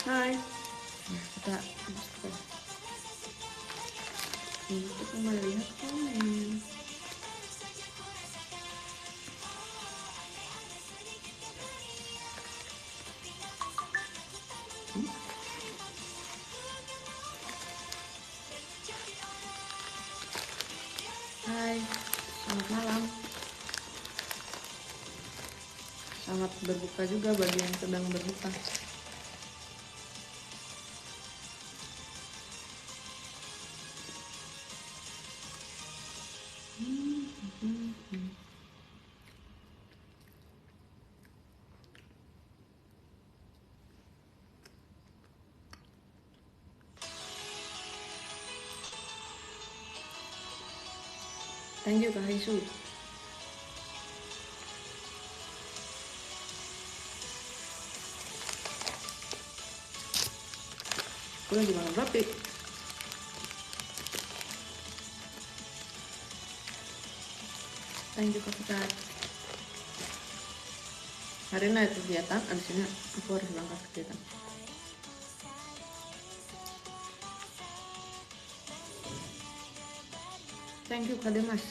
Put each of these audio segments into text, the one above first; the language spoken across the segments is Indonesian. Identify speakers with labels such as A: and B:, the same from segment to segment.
A: Hai. Nah, kita untuk melihat komen. Hai, selamat malam. Selamat berbuka juga bagi yang sedang berbuka. Thank you Kak Haisu. Gue lagi makan roti. Thank you Kak Fikat. Hari ini ada kegiatan, abis ini aku harus berangkat kegiatan. Thank you Kak Demas.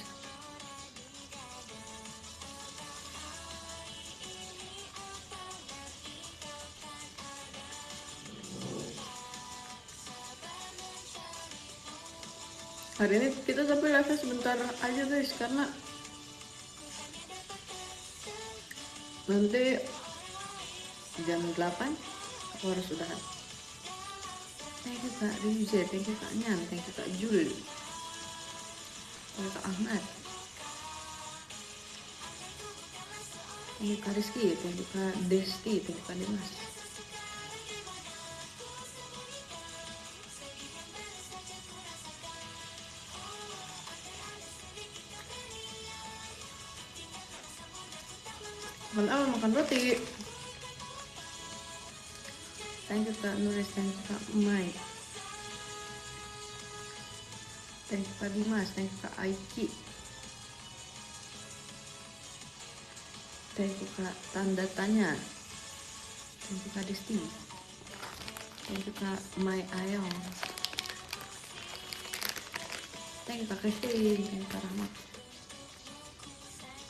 A: Hari ini kita sampai live sebentar aja guys, karena nanti jam 8 aku harus udahan. Thank you Kak Rize, thank you Kak Nyan, thank you Kak Jul, thank you Kak Ahmad, thank you Kak Rizky, thank you Kak Desti, thank you Kak Demas. Makan roti. Thank you Kak Nuris, thank you Kak Mai, thank you Kak Dimas, thank you Kak Aiki, thank you Kak Tanda Tanya, thank you Kak Desti, thank you Kak Mai Ayong, thank you Kak Christine, thank you Kak Rahmat.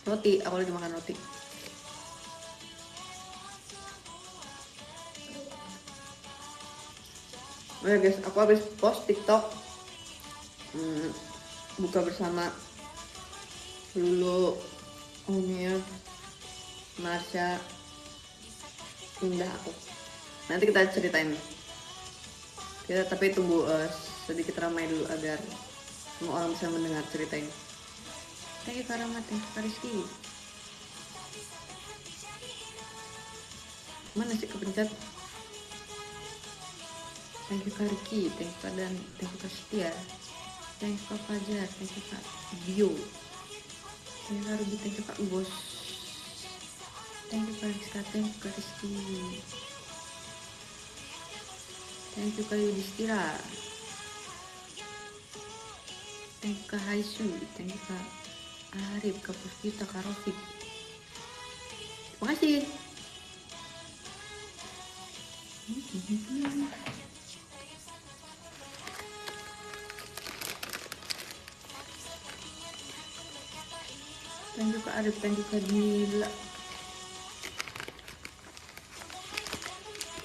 A: Roti, aku lagi makan roti. Oh ya guys, aku habis post TikTok buka bersama Lulu, Umir, Marsha, Indah aku. Nanti kita ceritain. Kita tapi tunggu sedikit ramai dulu agar semua orang bisa mendengar cerita ini. Thank you Kak Rahmat, thank you Kak Rizky. Mana sih kepencet? Thank you Kak Riki, thank you Kak Dan, thank you Kak Setia, thank you Kak Fajar, thank you Kak Bio, thank you Kak Ruby, thank you Kak Bos, thank you Kak Rizka, thank you Kak Rizky, thank you Kak Yudhistira, thank you Kak Haisu, thank you Kak Arif, Kak Puspita, Kak Rofik. Makasih. Thank you Kak Arif, thank you Kak Dila.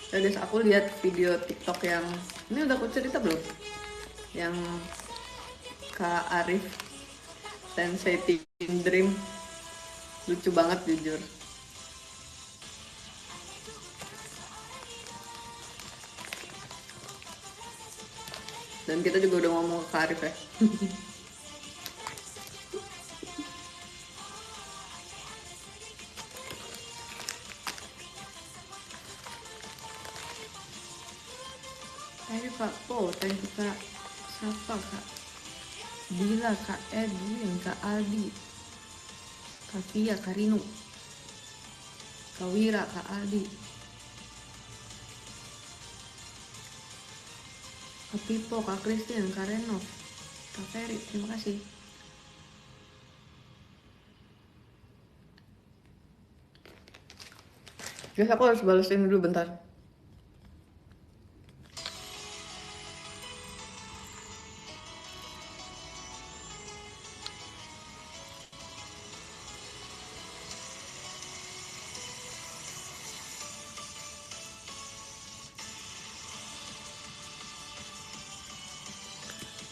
A: Ya guys, aku lihat video TikTok yang ini udah aku cerita belum? Yang Kak Arif Sensei Teen Dream, lucu banget jujur. Dan kita juga udah ngomong ke Kak Arif ya. Thank you Kak Po, thank you Kak Sapa, Kak Dila, Kak Edwin, Kak Aldi, Kak Fia, Kak Rinu, Kak Wira, Kak Aldi, Kak Pipo, Kak Christian, Kak Renov, Kak Ferry, terima kasih. Guys, aku harus balesin dulu bentar.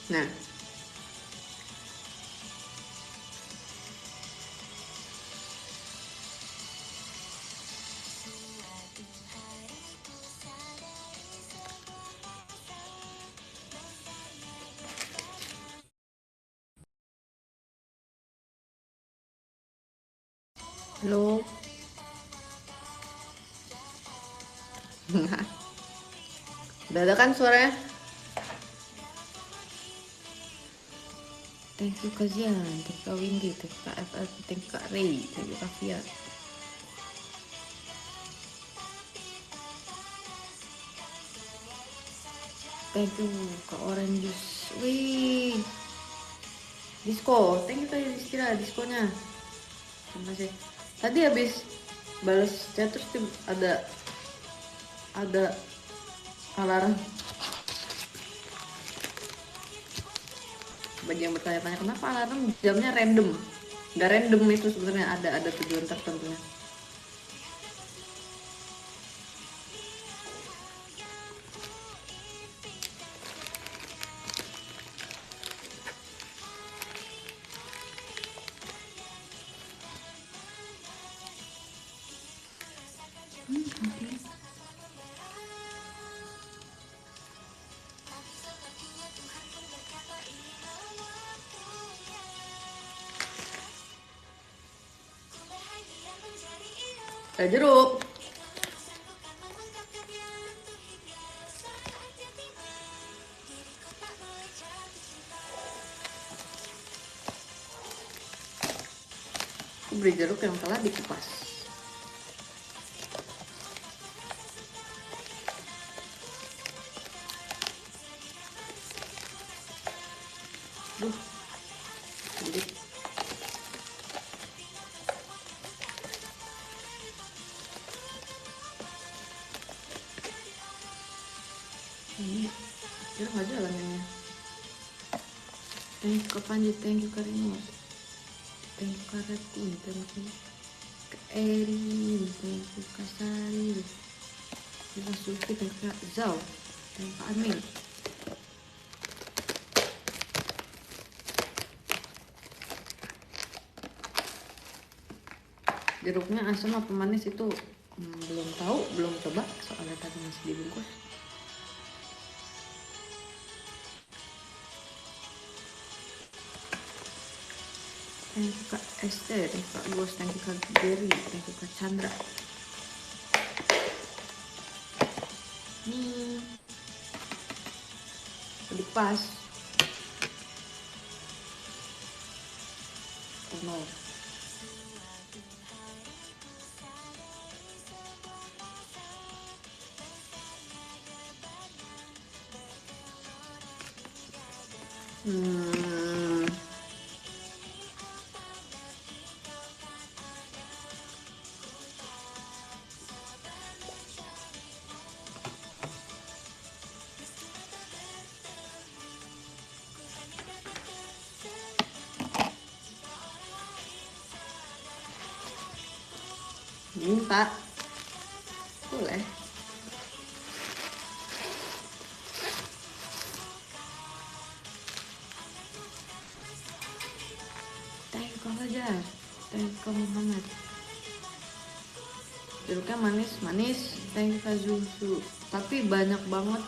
A: Nah, halo. Udah ada kan suaranya? Thank you Kak Zian, thank you Kak Windy, thank you Kak FF, thank you Kak Ray, thank you Kak Fiat. Thank you Kak Orange Juice. Wih, Disco, thank you Kak Yudhistira, diskonya. Terima kasih. Tadi habis balas chat terus ada alarm. Bagi yang bertanya-tanya kenapa alarm jamnya random, nggak random itu sebenarnya ada tujuan tertentunya. Jeruk. Aku beli jeruk yang telah dikupas. Duh, jadi ini jeruk nggak jalan ini. Thank you Kak Panji, thank you Kak Rino, thank you Kak Rekun, thank you Kak Erin, thank you Kak Sari, thank you Kak Sufi, thank you Kak Zau, thank you Kak Amin. Jeruknya asam apa manis itu belum tahu, belum coba soalnya tadi masih dibungkus. Thank you Kak Esther, thank you Kak Bos, thank you Kak Gary, thank you Kak Chandra. Nih, dipas. Oh no. Minta boleh. Thank you Kak Fajar, thank you Kak Muhammad. Jeruknya manis, thank you Kak Zuzu. Tapi banyak banget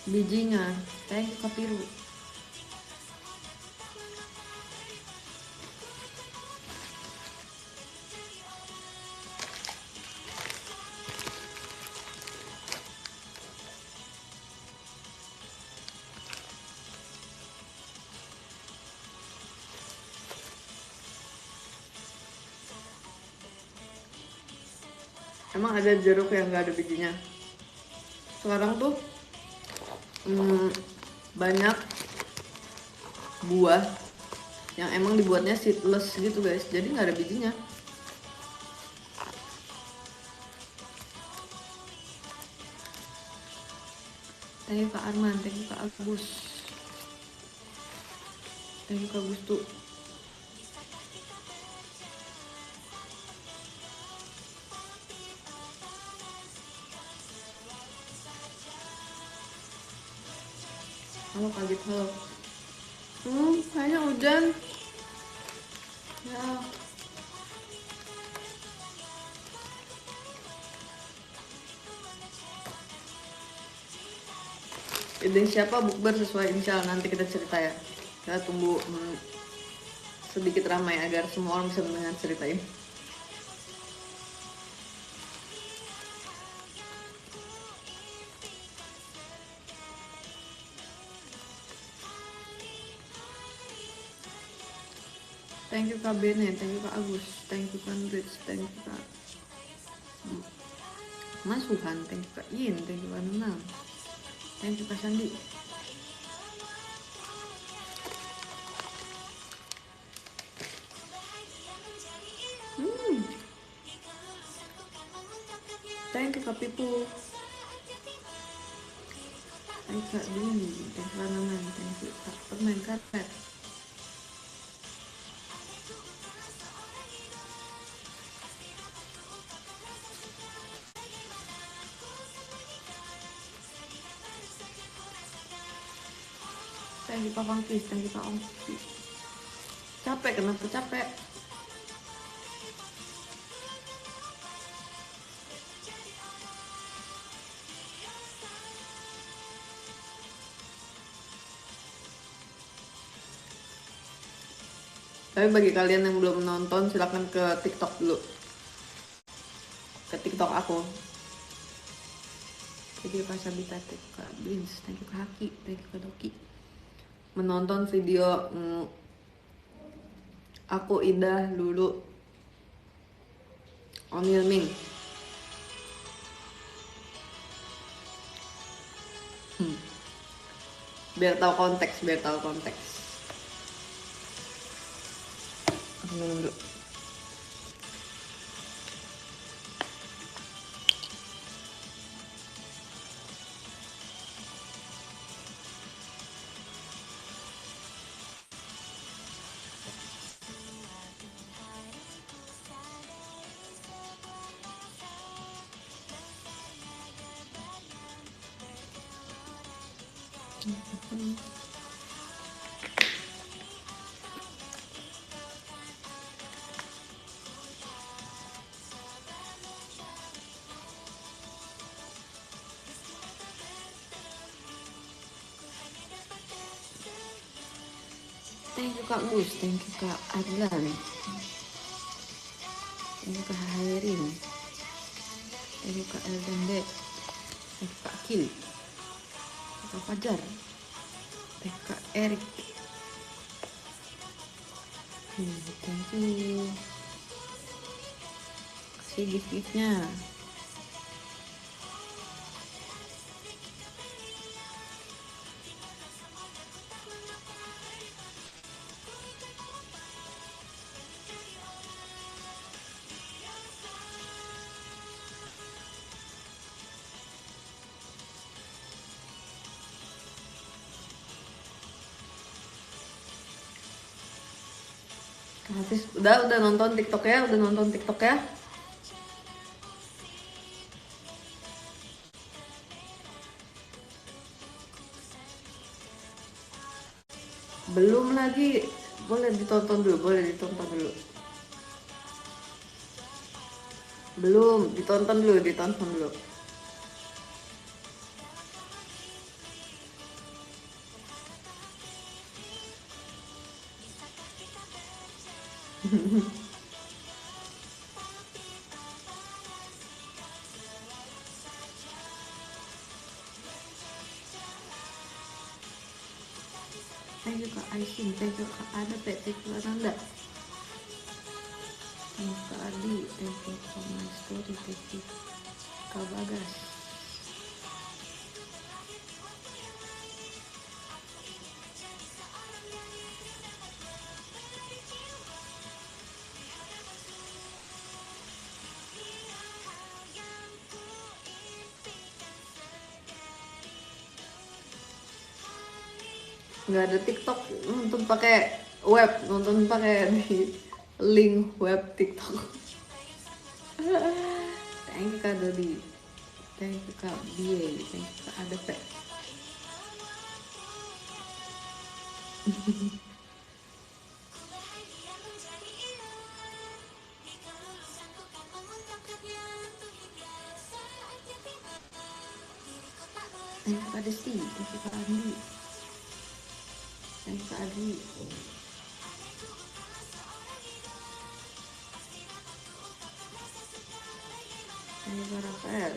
A: bijinya. Thank you Kak Piru. Emang ada jeruk yang gak ada bijinya? Sekarang tuh banyak buah yang emang dibuatnya seedless gitu guys, jadi nggak ada bijinya. Thank you Kak Arman, thank you Kak Agus, thank you Kak Gustu. Halo kaget halo. Kayaknya hujan. Ya. Ide siapa bukber sesuai inisial, nanti kita cerita ya. Kita tunggu sedikit ramai agar semua orang bisa mendengar cerita ini. Thank you Kak Bene, thank you Kak Agus, thank you Kak Rich, thank you Kak Mas Suhan, thank you Kak Yin, thank you Kak Nunang, thank you Kak Sandi. Thank you Kak Pipu, thank you Kak Dini, thank you Kak Nanan, thank you Kak Permen Karpet. Thank you Kak Pangkis, thank you Kak Ongki. Capek, kenapa capek? Tapi bagi kalian yang belum nonton, silahkan ke TikTok dulu. Ke TikTok aku. Thank you Kak Sabita, thank you Kak Blins, thank you Kak Haki, thank you Kak Doki. Menonton video aku Ida dulu On Ilming. Biar tahu konteks, Aku minum dulu. Thank you Kak Gus, thank you Kak Adlan, thank you Kak Hairin, thank you Kak Eldende, thank you Kak Kil, Kak Fajar, thank you Kak Erik, thank you. Kasih gift-giftnya. Hafiz, udah nonton TikTok ya, Belum lagi, boleh ditonton dulu. Belum, ditonton dulu. Thank you Kak Aisin, thank you Kak Ada, thank you Kak Nanda, thank you Kak Adi, thank you for my story, thank you Kak Bagas. Nggak ada TikTok, nonton pakai web, link web TikTok. Thank you Kak Dodi, thank you Kak BA, thank you Kak Adep. Ada sih, Kak Andi, Kak Adi. Kak Rafael.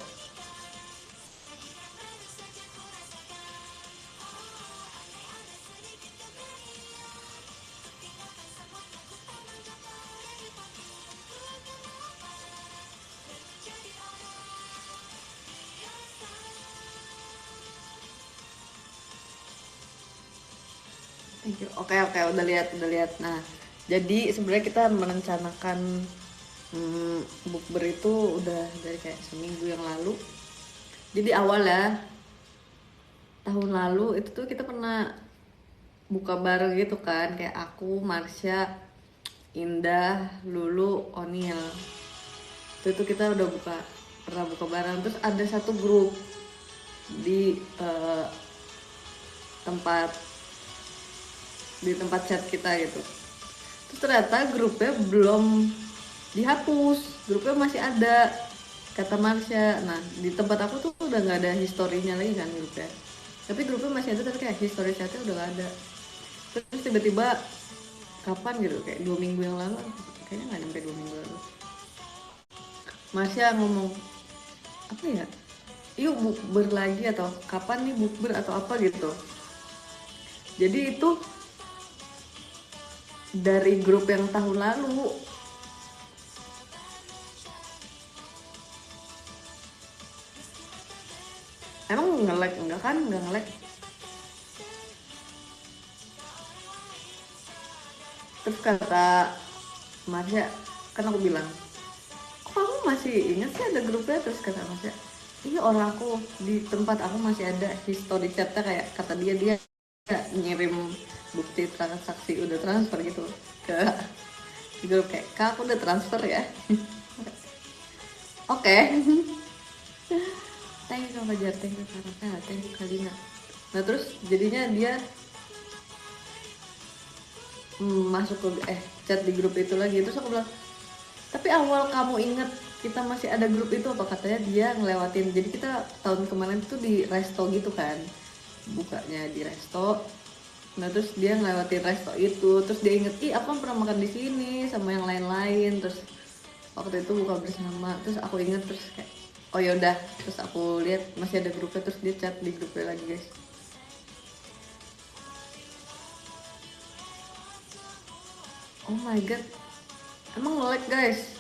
A: Thank you. Oke, udah lihat. Nah, jadi sebenarnya kita merencanakan bukber itu udah dari kayak seminggu yang lalu. Jadi awal ya, tahun lalu itu tuh kita pernah buka bareng gitu kan, kayak aku, Marsha, Indah, Lulu, Onil. Itu kita udah pernah buka bareng. Terus ada satu grup di tempat chat kita gitu. Terus ternyata grupnya belum dihapus, grupnya masih ada, kata Marsha. Nah, di tempat aku tuh udah nggak ada historinya lagi kan grupnya, tapi grupnya masih ada, tapi kayak history chatnya udah nggak ada. Terus tiba-tiba kapan gitu, kayak 2 minggu yang lalu, kayaknya nggak nyampe 2 minggu lalu, Marsha ngomong apa ya, yuk bukber lagi atau kapan nih bukber atau apa gitu. Jadi itu dari grup yang tahun lalu. Emang nge-lag? Enggak kan, nggak nge-lag. Terus kata Marsha, kan aku bilang, kok kamu masih ingat sih ada grupnya? Terus kata Marsha, iya, orang aku di tempat aku masih ada history chatnya, kayak kata dia ngirim bukti transaksi udah transfer gitu ke grup, kayak kak aku udah transfer ya. Oke. Thank you Kak Fajar, thank you Kak Rafael, thank you Kak Lina. Nah terus jadinya dia masuk ke chat di grup itu lagi. Terus aku bilang, tapi awal kamu inget kita masih ada grup itu apa? Katanya dia ngelewatin, jadi kita tahun kemarin tuh di resto gitu kan, bukanya di resto. Nah terus dia ngelewatin resto itu, terus dia inget, ih aku kan pernah makan di sini sama yang lain-lain. Terus waktu itu buka bersama, terus aku inget, terus kayak oh yaudah, terus aku lihat masih ada grupnya, terus dia chat di grupnya lagi guys. Oh my god, emang nge-lag guys.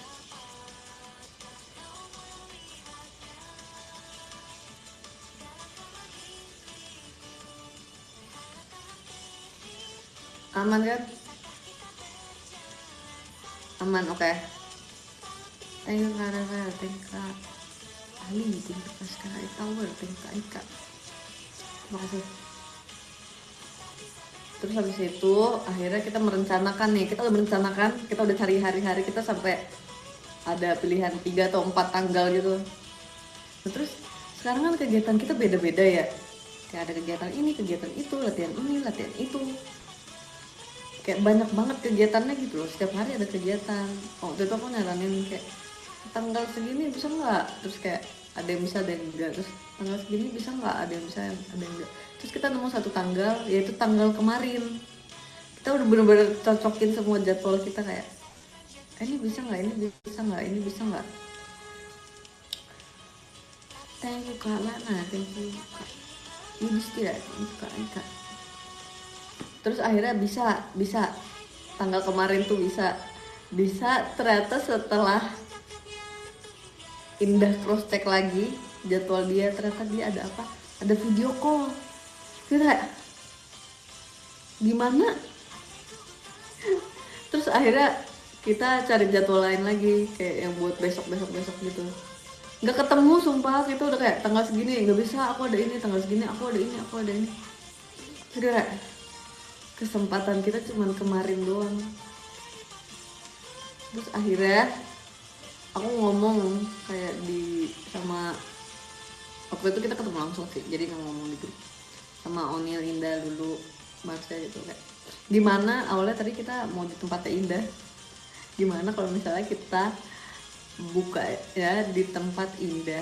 A: Aman kan? Aman, oke. Okay. Thank you Kak Rafael, thank you Kak Ali, thank you Kak Sky Tower, thank you Kak Ika. Terima kasih. Terus habis itu akhirnya kita merencanakan nih, kita udah merencanakan, kita udah cari hari-hari kita sampai ada pilihan 3 atau 4 tanggal gitu. Nah, terus sekarang kan kegiatan kita beda-beda ya, kayak ada kegiatan ini, kegiatan itu, latihan ini, latihan itu, kayak banyak banget kegiatannya gitu loh, setiap hari ada kegiatan. Waktu itu aku nyaranin kayak tanggal segini bisa nggak, terus kayak ada yang bisa ada yang enggak, terus tanggal segini bisa nggak, ada yang bisa ada yang enggak. Terus kita nemu satu tanggal, yaitu tanggal kemarin. Kita udah bener-bener cocokin semua jadwal kita, kayak ini bisa nggak, ini bisa nggak, ini bisa nggak. Thank you Kak Lana, thank you Kak Yudhistira, thank you Kak Ika. Terus akhirnya bisa tanggal kemarin tuh bisa ternyata setelah Indah cross check lagi jadwal dia, ternyata dia ada apa, ada video call. Kita gimana? Terus akhirnya kita cari jadwal lain lagi, kayak yang buat besok gitu. Nggak ketemu sumpah, itu udah kayak tanggal segini nggak bisa, aku ada ini, tanggal segini aku ada ini, aku ada ini. Sudah, kesempatan kita cuman kemarin doang. Terus akhirnya aku ngomong kayak sama, waktu itu kita ketemu langsung sih, jadi nggak ngomong di grup, sama Onil, Indah, Lulu, Marsha gitu, kayak Gimana awalnya tadi kita mau di tempatnya Indah, gimana kalau misalnya kita buka ya di tempat Indah,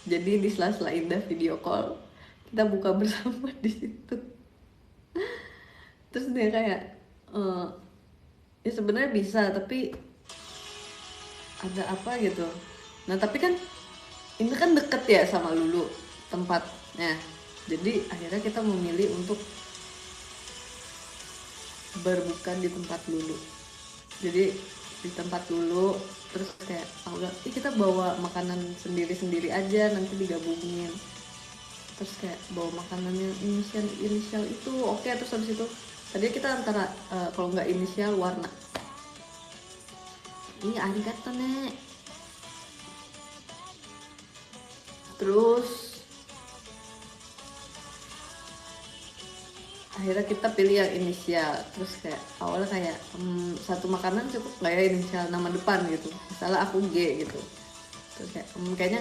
A: jadi di sela-sela Indah video call kita buka bersama di situ. Terus dia kayak eh, ya sebenarnya bisa tapi ada apa gitu. Nah tapi kan ini kan deket ya sama Lulu tempatnya, jadi akhirnya kita memilih untuk berbuka di tempat Lulu. Jadi di tempat Lulu, terus kayak aku bilang, kita bawa makanan sendiri-sendiri aja nanti digabungin. Terus kayak bawa makanannya inisial inisial itu oke. Terus habis itu tadi kita antara kalau nggak inisial warna. Ini arigato nek. Terus akhirnya kita pilih yang inisial. Terus kayak awalnya kayak satu makanan cukup nggak ya inisial nama depan gitu, misalnya aku G gitu. Terus kayak kayaknya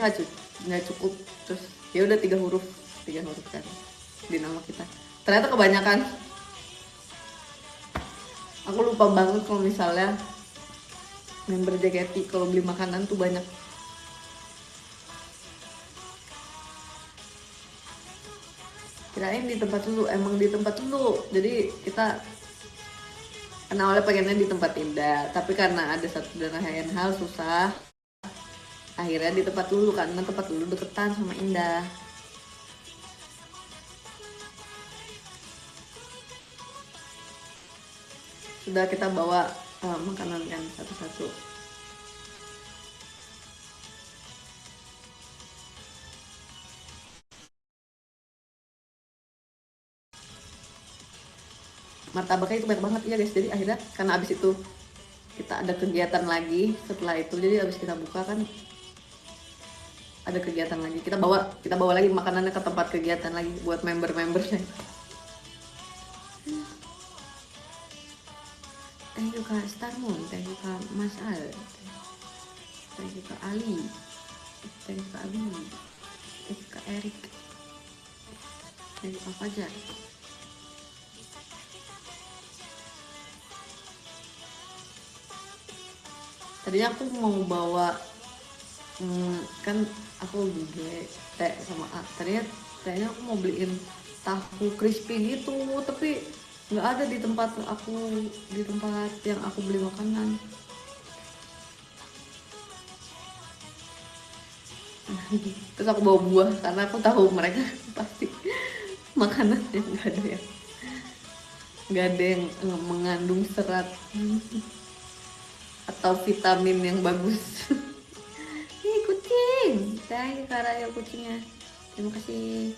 A: nggak cukup. Terus ya udah tiga huruf kan di nama kita. Ternyata kebanyakan. Aku lupa banget kalau misalnya member JKT kalau beli makanan tuh banyak. Kirain di tempat dulu, emang di tempat dulu. Jadi kita karena awalnya pengennya di tempat Indah, tapi karena ada satu dan lain hal susah, akhirnya di tempat dulu karena tempat dulu deketan sama Indah. Sudah kita bawa makanan kan satu-satu. Martabaknya itu banyak banget ya guys. Jadi akhirnya karena abis itu kita ada kegiatan lagi setelah itu, jadi abis kita buka kan ada kegiatan lagi, kita bawa lagi makanannya ke tempat kegiatan lagi buat member-membernya. Thank you Kak Starmoon, thank you Kak Mas Al, thank you Kak Ali, thank you Kak Abi, thank you Kak Erik, thank you Kak Fajar. Tadinya aku mau bawa kan aku beli T sama A. Tadinya aku mau beliin tahu crispy gitu, tapi nggak ada di tempat yang aku beli makanan. Terus aku bawa buah karena aku tahu mereka pasti makanan yang nggak ada yang mengandung serat atau vitamin yang bagus. Ih kucing, thank you Kara ya kucingnya, terima kasih.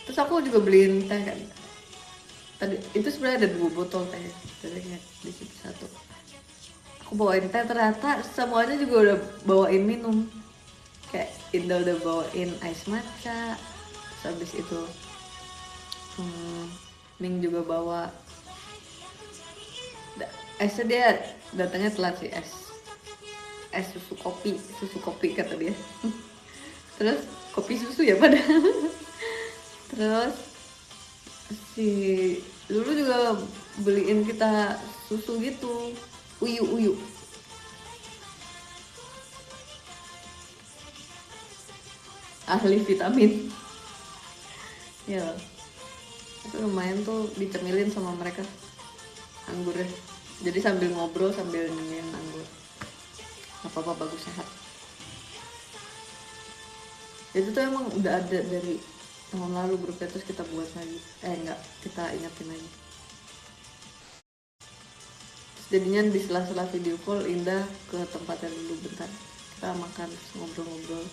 A: Terus aku juga beliin teh kan. Tadi itu sebenarnya ada 2 botol teh, tadinya di situ satu. Aku bawain teh, ternyata semuanya juga udah bawain minum. Kayak Indah udah bawain ice matcha, terus habis itu Ming juga bawa esnya. Dia datangnya telat sih, es susu kopi kata dia. Terus kopi susu ya padahal. Terus si dulu juga beliin kita susu gitu, uyu ahli vitamin ya. Itu lumayan tuh dicemilin sama mereka anggurnya, jadi sambil ngobrol sambil nyemilin anggur. Apa bagus, sehat. Itu tuh emang udah ada dari tahun lalu grupnya, terus kita buat lagi, enggak, kita ingetin lagi. Terus jadinya di sela-sela video call Indah ke tempatnya dulu bentar, kita makan terus ngobrol-ngobrol.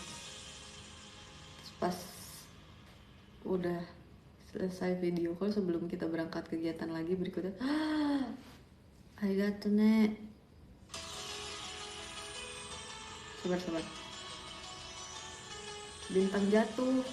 A: Terus pas udah selesai video call sebelum kita berangkat kegiatan lagi berikutnya, arigato nek. Sabar bintang jatuh.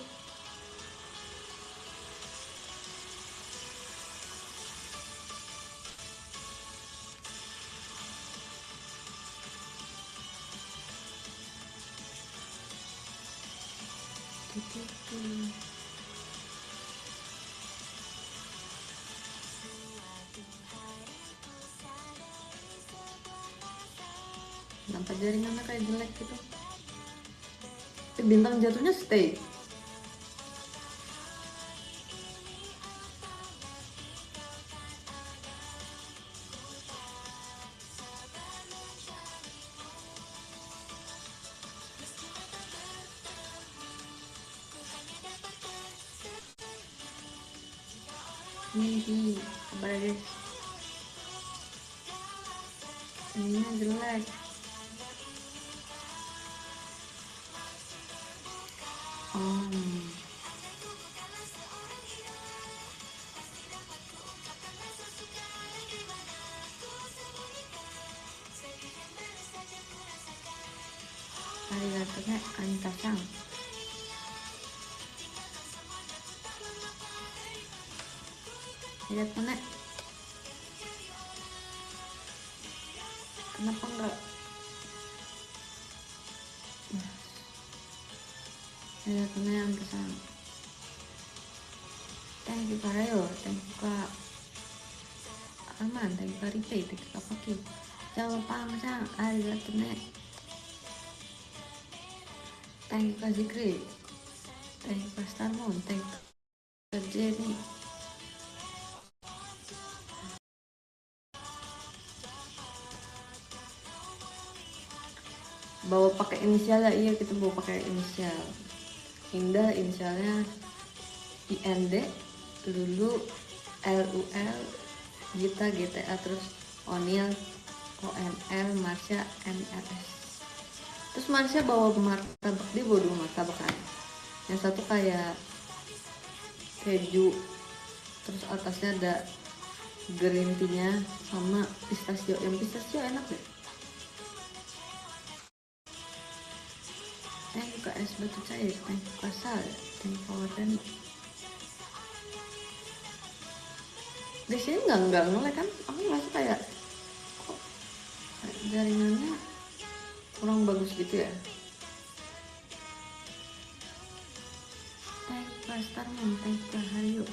A: kenapa jaringannya kayak jelek gitu. Bintang jatuhnya stay. Nih, apa guys? Ininya jelek. Arigatou Anita-san. Arigatou nek. Kenapa enggak? Arigatou nek Anita-san. Thank you Karayo, thank you Kak Arman, thank you Kak Rite, thank you Kak Paki. Jangan lupa Ang-san, arigatou nek. Thank you Kak Zikri, thank you Kak Starmon, thank you Kak Jenny. Bawa pakai inisial ya? Iya, kita bawa pakai inisial. Indah inisialnya IND, Lulu LUL, Gita GTA, terus Onil ONL, Marsha MRS. Terus Marsha bawa martabak, dia bawa 2 martabak kan. Yang satu kayak keju, terus atasnya ada green tea-nya sama pistachio. Yang pistachio enak deh. Thank you Kak Es Batu Cair, thank you Kak Sal, thank you Kak Wardani. Di sini nggak ngelek kan? Aku ngerasa kayak kok jaringannya kurang bagus gitu ya. Thank you Kak Starman, thank you Kak Haryo.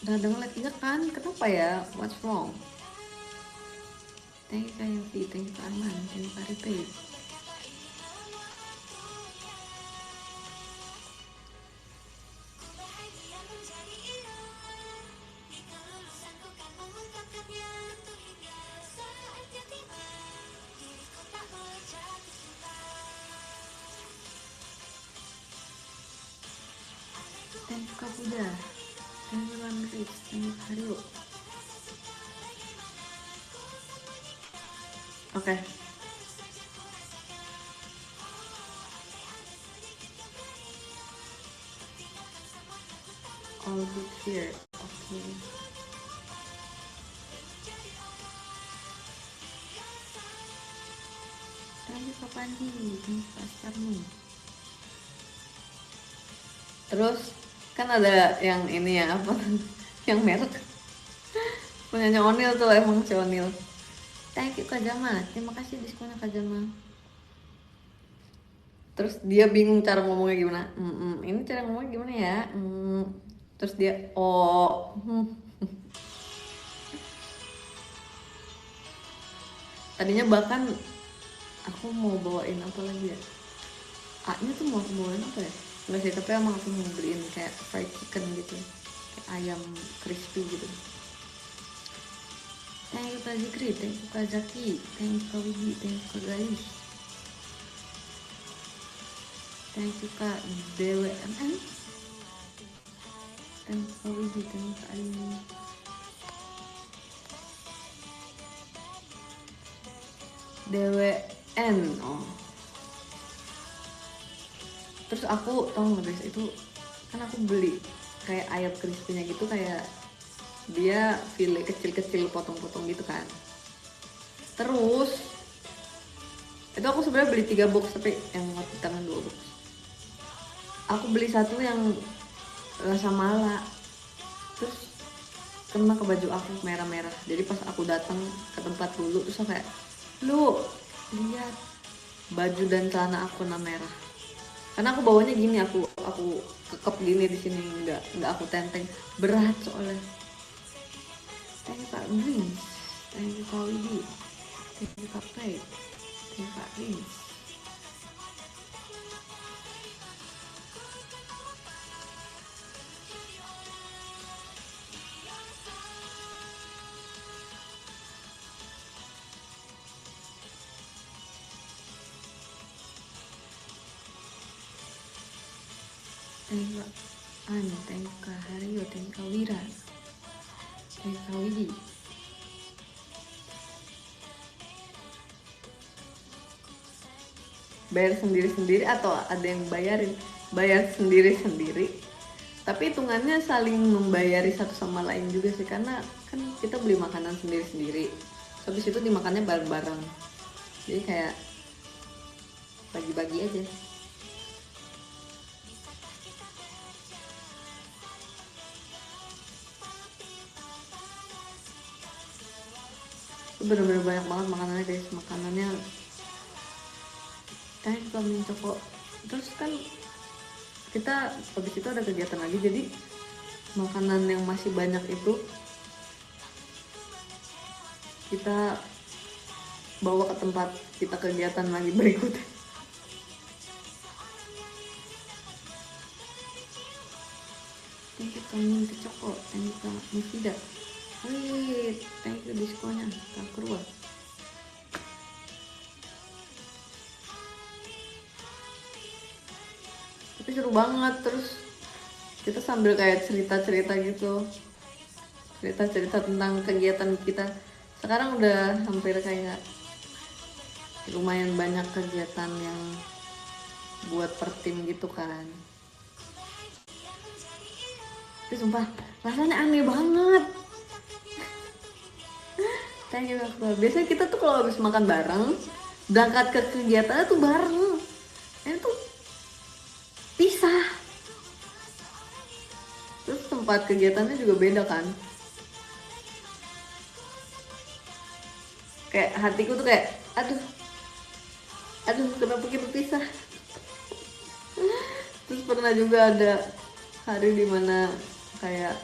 A: Udah ada ngeleknya kan? Kenapa ya? What's wrong? Thank you Kak Yofi, thank you Kak Arman, thank you Kak Ripe. Thank you Kak Buddha, thank you Kak Chris, thank you Kak Haryo. Oke. All good here. Oke. Thank you Kak Pandi, thank you Kak Starman. Terus kan ada yang ini ya, apa yang merek punyanya Onil tuh, emang si Onil. Thank you Kak Jama, terima kasih diskonnya Kak Jama. Terus dia bingung cara ngomongnya gimana. Ini cara ngomongnya gimana ya? Terus dia tadinya bahkan aku mau bawain apa lagi ya? A-nya tuh mau aku bawain apa ya? Nggak sih, tapi emang aku mau beliin kayak fried chicken gitu, kayak ayam crispy gitu. Thank you Kak Zikri, thank you Kak Zaki, thank you Kak Widi, thank you Kak Galis, thank you Kak DWMN, thank you Kak Widi, thank you Kak Aini. DWN, oh. Terus aku tau nggak guys, itu kan aku beli kayak ayam crispy-nya gitu, kayak dia file kecil-kecil potong-potong gitu kan. Terus itu aku sebenarnya beli 3 box, tapi yang di tangan 2 box. Aku beli satu yang rasa mala, terus kena ke baju aku merah-merah. Jadi pas aku datang ke tempat dulu, terus aku kayak, lu lihat baju dan celana aku warna merah. Karena aku bawanya gini, aku kekep gini di sini, nggak aku tenteng, berat soalnya. Thank you Kak Brins, thank you Kak Widi. Thank you Kak Faith. Thank you Kak Rins. Thank you Kak An, thank you Kak Haryo, thank you Kak Wira, thank you Kak Widi. Bayar sendiri-sendiri atau ada yang bayarin? Bayar sendiri-sendiri, tapi hitungannya saling membayari satu sama lain juga sih, karena kan kita beli makanan sendiri-sendiri, habis itu dimakannya bareng-bareng, jadi kayak bagi-bagi aja. Bener-bener banyak banget makanannya guys, makanannya kayak suka minta kok. Terus kan kita habis itu ada kegiatan lagi, jadi makanan yang masih banyak itu kita bawa ke tempat kita kegiatan lagi berikutnya. Thank you Kak Minti Coko, thank you Kak Mufida, wih thank you diskonnya Kak Kurwa. Tapi seru banget, terus kita sambil kayak cerita-cerita gitu, cerita-cerita tentang kegiatan kita. Sekarang udah hampir kayak lumayan banyak kegiatan yang buat per tim gitu kan. Tapi sumpah rasanya aneh banget. Thank you Kak. Biasanya kita tuh kalau habis makan bareng, berangkat ke kegiatannya tuh bareng. Ini tuh pisah. Terus tempat kegiatannya juga beda kan. Kayak hatiku tuh kayak, aduh kenapa kita pisah. Terus pernah juga ada hari dimana kayak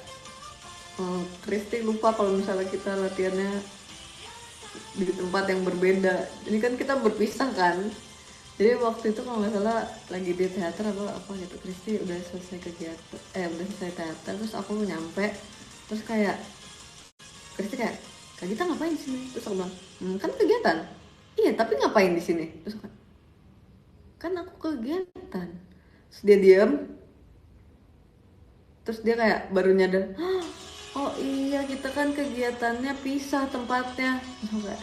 A: Kristi lupa kalau misalnya kita latihannya di tempat yang berbeda. Ini kan kita berpisah kan. Jadi waktu itu kalau nggak salah lagi di teater apa gitu, Kristi udah selesai kegiatan, udah selesai teater, terus aku nyampe, terus kayak Kristi kayak, Kak Gita ngapain di sini? Terus aku bilang, kan kegiatan. Iya, tapi ngapain di sini? Terus kan aku kegiatan. Terus dia diam. Terus dia kayak baru nyadar, oh iya kita kan kegiatannya pisah tempatnya. Terus aku kayak,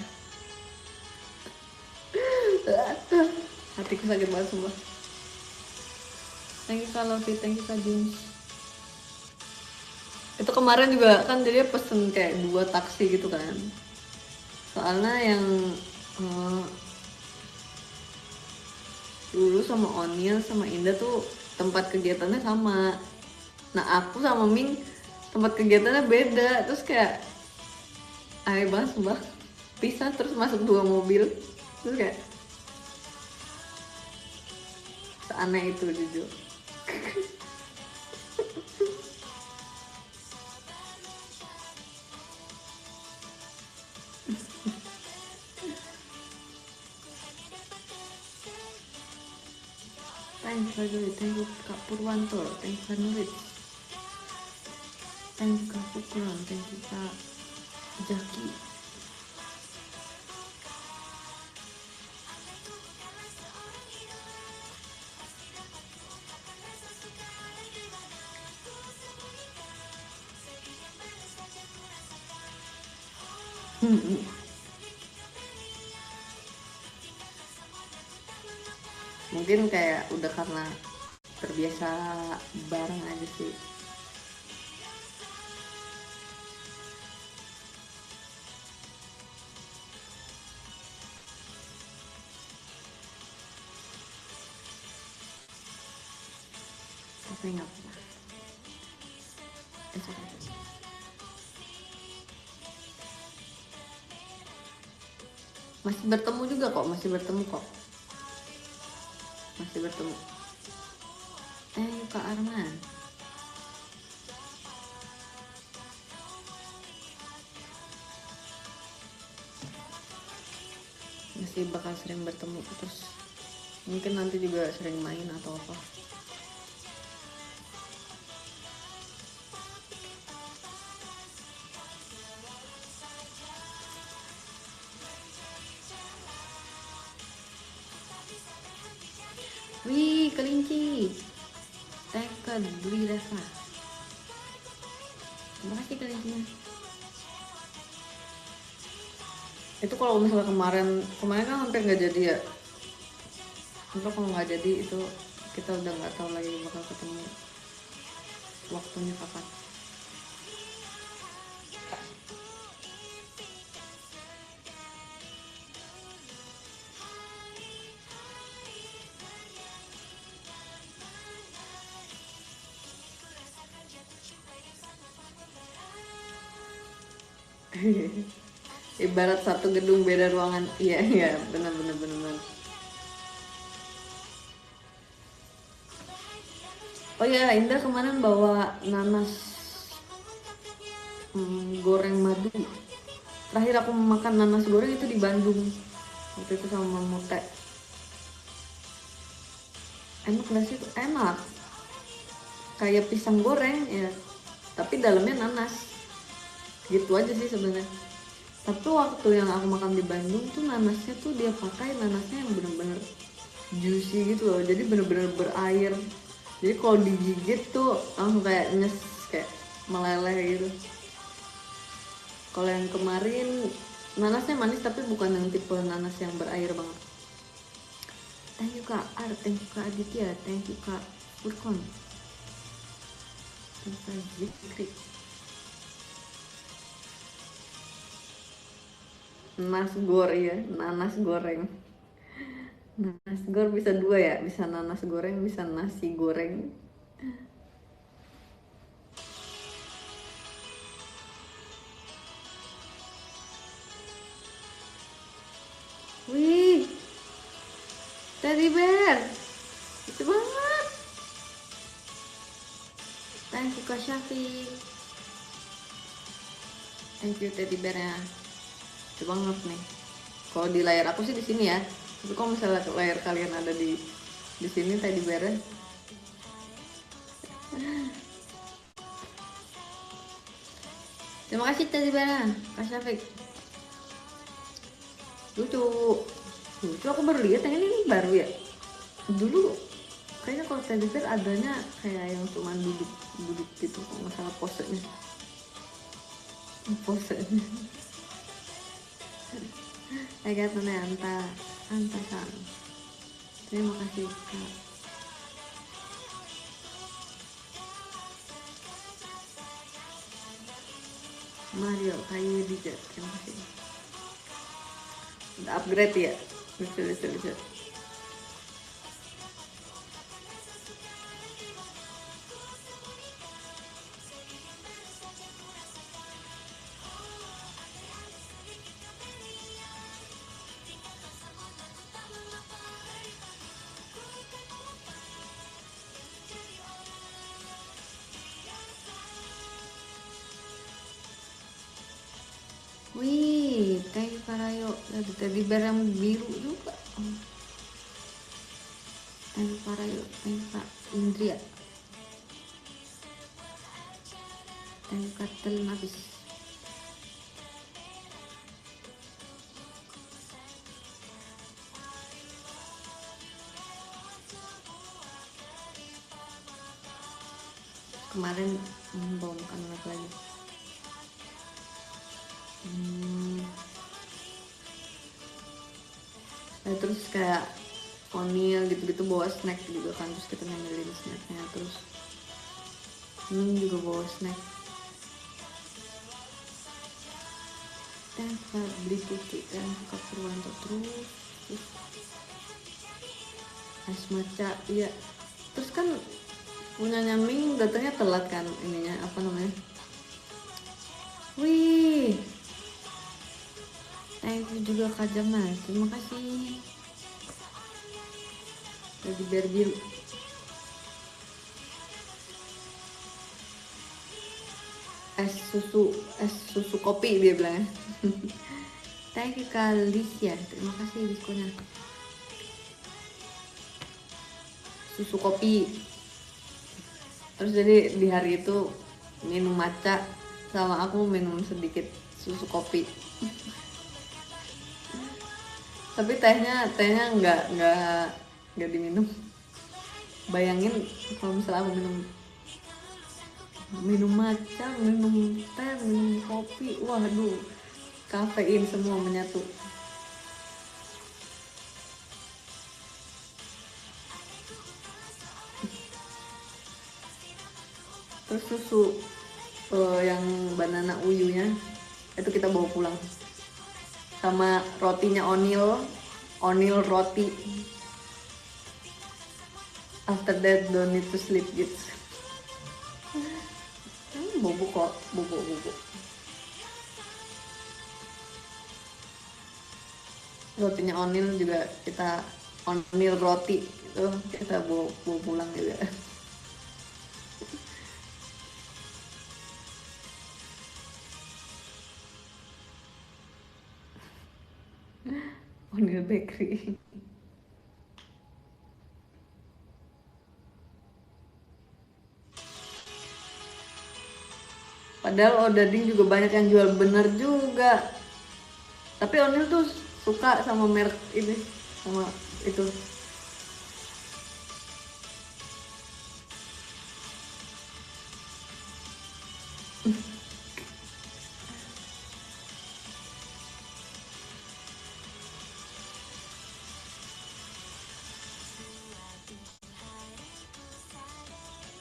A: hatiku sakit banget semua. Thank you Kak Lofi, thank you Kak James. Itu kemarin juga kan jadi pesen kayak 2 taksi gitu kan. Soalnya yang dulu sama Oniel sama Indah tuh tempat kegiatannya sama. Nah aku sama Ming tempat kegiatannya beda. Terus kayak aneh banget sumpah. Pisah terus masuk 2 mobil. Terus kayak seaneh itu jujur. Thank you Kak Joy, thank you Kak Purwanto, thank you Kak Nurit, thank you Kak Pukron, thank you Kak Jaki. Mungkin kayak udah karena terbiasa bareng aja sih. Tapi nggak apa-apa. It's okay. Masih bertemu juga kok, masih bertemu kok. Masih bertemu. Kak Arman. sih bakal sering bertemu, terus mungkin nanti juga sering main atau apa. Wih, kelinci. Tekken, beli Reva. Terima kasih kelincinya. Itu kalau misalnya kemarin kan hampir nggak jadi ya. Itu kalau nggak jadi itu kita udah nggak tahu lagi bakal ketemu waktunya kapan. Ibarat satu gedung beda ruangan. Iya benar. Oh ya, Indah kemarin bawa nanas goreng madu. Terakhir aku makan nanas goreng itu di Bandung. Waktu itu sama Mamute. Enak gak sih? Enak. Kayak pisang goreng ya, tapi dalamnya nanas. Gitu aja sih sebenarnya. Tapi waktu yang aku makan di Bandung tuh nanasnya tuh dia pakai nanasnya yang bener-bener juicy gitu loh. Jadi bener-bener berair. Jadi kalau digigit tuh langsung kayak nyes, kayak meleleh gitu. Kalau yang kemarin nanasnya manis tapi bukan yang tipe nanas yang berair banget. Thank you Kak Ar, thank you Kak Aditya, thank you Kak Furkon, thank you Kak Zikri. Nanas goreng ya, nanas goreng. Nanas goreng bisa dua ya, bisa nanas goreng, bisa nasi goreng. Wih, teddy bear, itu banget. Thank you Kak Syafiq, thank you teddy bear ya. Itu banget nih. Kalau di layar aku sih di sini ya. Tapi kalau misalnya layar kalian ada di sini teddy bear. Terima kasih teddy bear, Kak Syafiq. Lucu. Lucu aku baru lihat yang ini baru ya. Dulu kayaknya kalau teddy bear adanya kayak yang cuma duduk gitu, kalau nggak salah posenya. Agak anta san. Terima kasih Kak. Mario kayu juga, terima kasih. Udah upgrade ya. Lucu. Wih, thank you Karayo. Ada teddy bear yang biru juga. Thank you Karayo, thank you Kak Indria, thank you Kak Telnabis. Kemarin bawa makan lagi. Nah, terus kayak O'Neil gitu-gitu bawa snack juga kan, terus kita ngambilin snacknya, terus juga bawa snack. Kak beli Tuti dan Kak Purwanto terus es maca, iya. Terus kan punyanya Ming datangnya telat kan, ininya apa namanya. Wih, thank you juga Kak Jamal, terima kasih. Lagi biar biru. Es susu kopi dia bilangnya. Thank you Kalicia, terima kasih diskonnya. Susu kopi. Terus jadi di hari itu minum matcha sama aku minum sedikit susu kopi. Tapi tehnya nggak diminum. Bayangin kalau misalnya aku minum matcha, minum teh, minum kopi, waduh, kafein semua menyatu. Terus susu yang banana uyunya itu kita bawa pulang sama rotinya Onil roti. After that don't need to sleep gitu. Bubuk kok, bubuk. Rotinya Onil juga kita Onil roti itu kita bawa pulang juga. Onil Bakery. Padahal Odading juga banyak yang jual bener juga. Tapi Onil tuh suka sama merek ini, sama itu.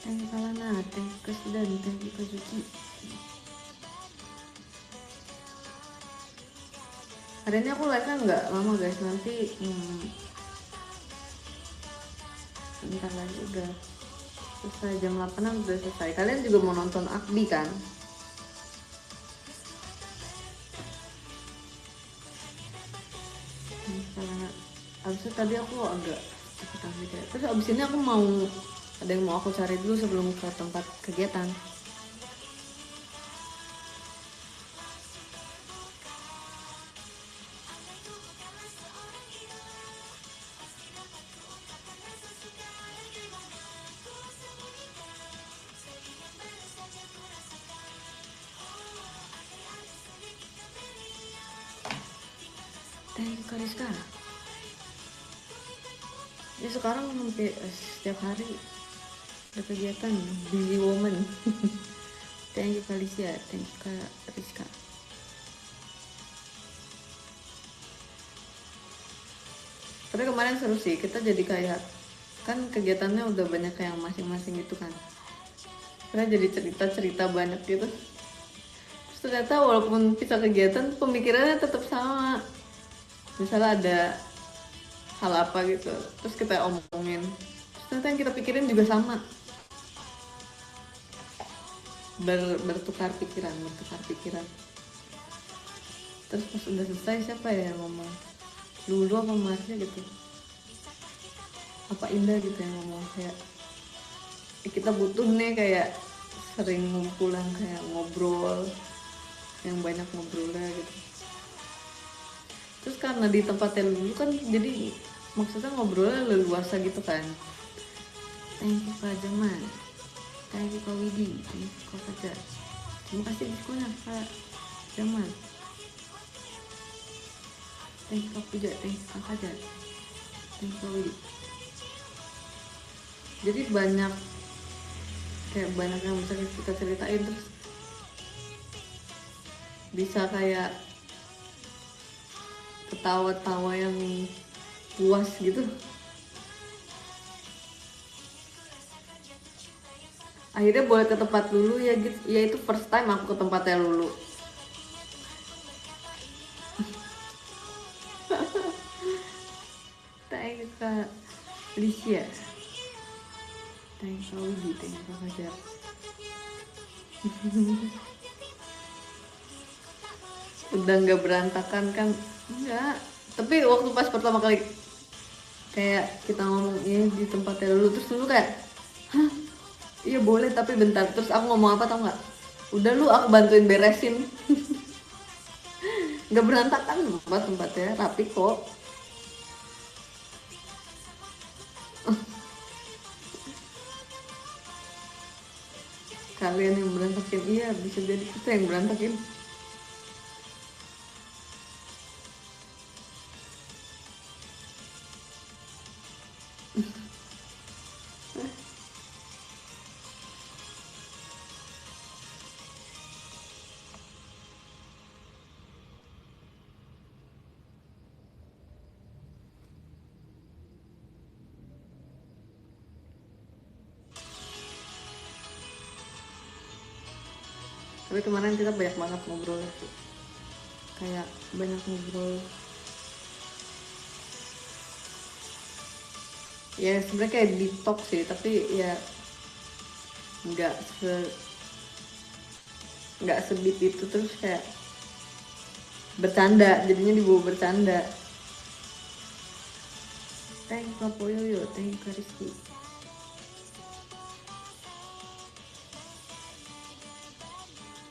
A: Thank you Kalana, thank you Kasdan, thank you Kazuki. Hari ini aku live kan nggak lama guys, nanti bentar lagi udah selesai, jam 8 udah selesai. Kalian juga mau nonton Akbi kan? Karena abisnya tadi aku agak cepetan gitu ya. Terus abis ini aku mau ada yang mau aku cari dulu sebelum ke tempat kegiatan. Thank you Kariska. Ya sekarang hampir setiap hari ada kegiatan, busy woman. Thank you Kalicia, thank you Kariska. Tapi kemarin seru sih, kita jadi kayak kan kegiatannya udah banyak kayak masing-masing gitu kan. Kita jadi cerita-cerita banyak gitu. Terus ternyata walaupun kita kegiatan, pemikirannya tetap sama. Misalnya ada hal apa gitu, terus kita omongin, terus ternyata yang kita pikirin juga sama. Bertukar pikiran. Terus pas udah selesai, siapa ya yang ngomong? Lulu apa Marsha gitu, apa Indah gitu yang ngomong kayak kita butuh nih kayak sering ngumpulan kayak ngobrol yang banyak ngobrolnya gitu. Terus karena di tempatnya Lulu kan jadi maksudnya ngobrolnya leluasa gitu kan. Thank you Kak Jaman, thank you Kak Widi, thank you Kak Fajar. Terima kasih diskonnya Kak Jaman. Thank you Kak Puja, thank you Kak Fajar, thank you Kak Widi. Jadi banyak yang bisa kita ceritain, terus bisa kayak ketawa-tawa yang puas gitu. Akhirnya boleh ke tempat Lulu ya gitu. Ya itu first time aku ke tempatnya Lulu. Thank you Kak Alicia, thank you Kak Widi, thank you Kak Fajar. Udah nggak berantakan kan? Enggak. Tapi waktu pas pertama kali kayak kita ngomong ini di tempatnya Lulu, terus Lulu kayak, hah? Iya boleh tapi bentar. Terus aku ngomong apa tau nggak? Udah lu, aku bantuin beresin. nggak berantakan tempatnya rapi kok. Kalian yang berantakin, iya bisa jadi kita yang berantakin. Tapi kemarin kita banyak banget ngobrol sih, kayak banyak ngobrol ya sebenarnya kayak detox sih, tapi ya nggak se nggak sebit itu, terus kayak bercanda, jadinya dibawa bercanda. Thank you Kak Poyoyo, thank you Kak Rizky.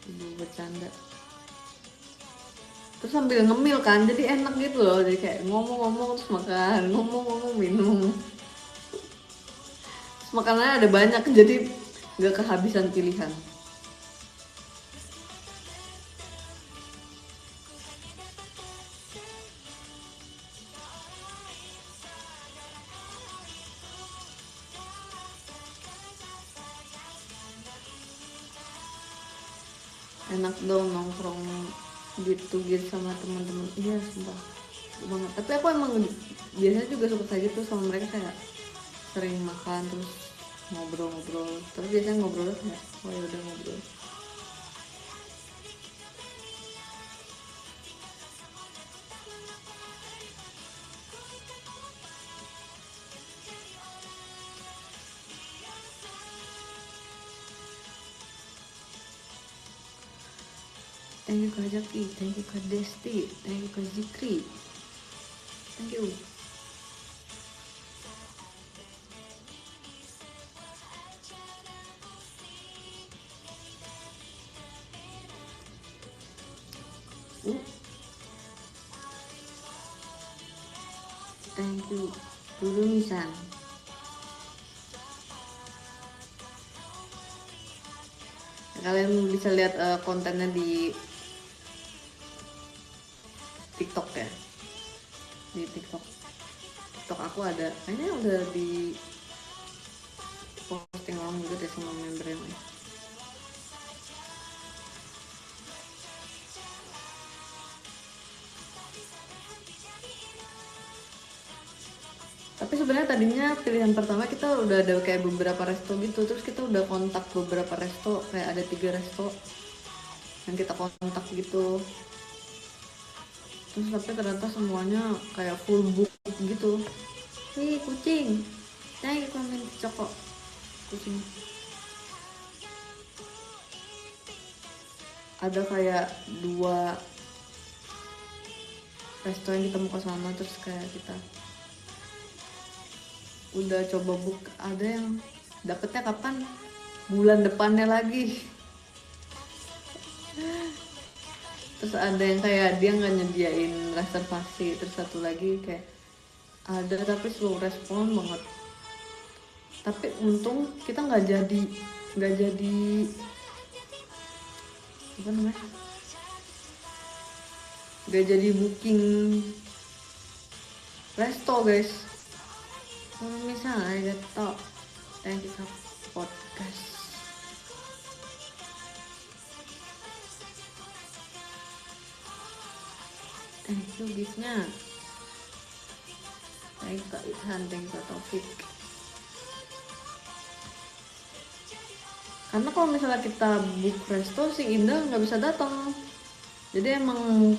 A: Dibawa bercanda terus sambil ngemil kan, jadi enak gitu loh, jadi kayak ngomong-ngomong terus makan, ngomong-ngomong minum, terus makanannya ada banyak jadi nggak kehabisan pilihan. Enak dong nongkrong gitu gitu sama teman-teman, iya sumpah banget. Tapi aku emang biasanya juga suka kayak gitu sama mereka, kayak sering makan terus ngobrol-ngobrol, tapi biasanya ngobrolnya kayak oh ya udah ngobrol. Thank you Kak Jaki, thank you Kak Desti, thank you Kak Zikri, thank you. uh, Thank you dulu Misan. Kalian bisa lihat kontennya di TikTok ya, di TikTok aku ada, kayaknya udah di posting orang juga deh sama member yang lain. Tapi sebenarnya tadinya pilihan pertama kita udah ada kayak beberapa resto gitu, terus kita udah kontak beberapa resto, kayak ada 3 resto yang kita kontak gitu, terus tapi ternyata semuanya kayak full book gitu. Hei kucing, saya komen cokok kucing. Ada kayak 2 resto yang kita mau ke sana, terus kayak kita udah coba book, ada yang dapetnya kapan, bulan depannya lagi. Terus ada yang kayak dia nggak nyediain reservasi, terus satu lagi kayak ada tapi slow respon banget. Tapi untung kita nggak jadi apa namanya, nggak jadi booking resto guys. Kalau misalnya gitu, thank you podcast. Thank you giftnya. Thank you Kak Ilhan, thank you Kak Taufik. Karena kalau misalnya kita book resto, si Indah nggak bisa datang. Jadi emang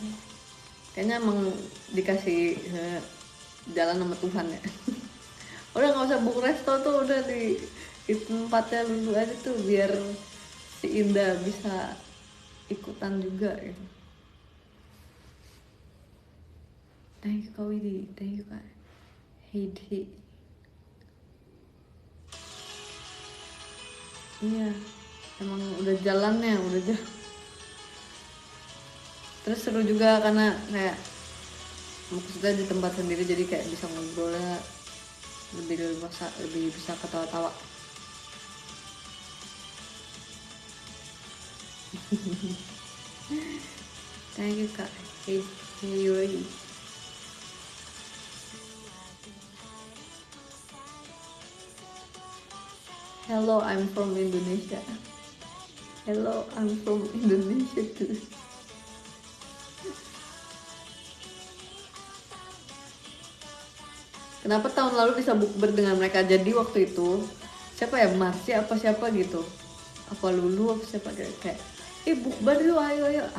A: kayaknya emang dikasih jalan sama Tuhan ya. Udah nggak usah book resto tuh, udah di tempatnya dulu aja tuh biar si Indah bisa ikutan juga gitu. Thank you Kak Widi, thank you Kak Heidi. Iya, emang udah jalannya, udah jalan. Terus seru juga karena kayak maksudnya di tempat sendiri, jadi kayak bisa ngobrolnya lebih bisa ketawa-tawa. Thank you kak. Hey, hey Yuri. Hello, I'm from Indonesia. Hello, I'm from Indonesia too. Kenapa tahun lalu bisa bukber dengan mereka? Jadi waktu itu siapa ya, Marsi apa siapa gitu, apa Lulu apa siapa, kayak bukber yuk,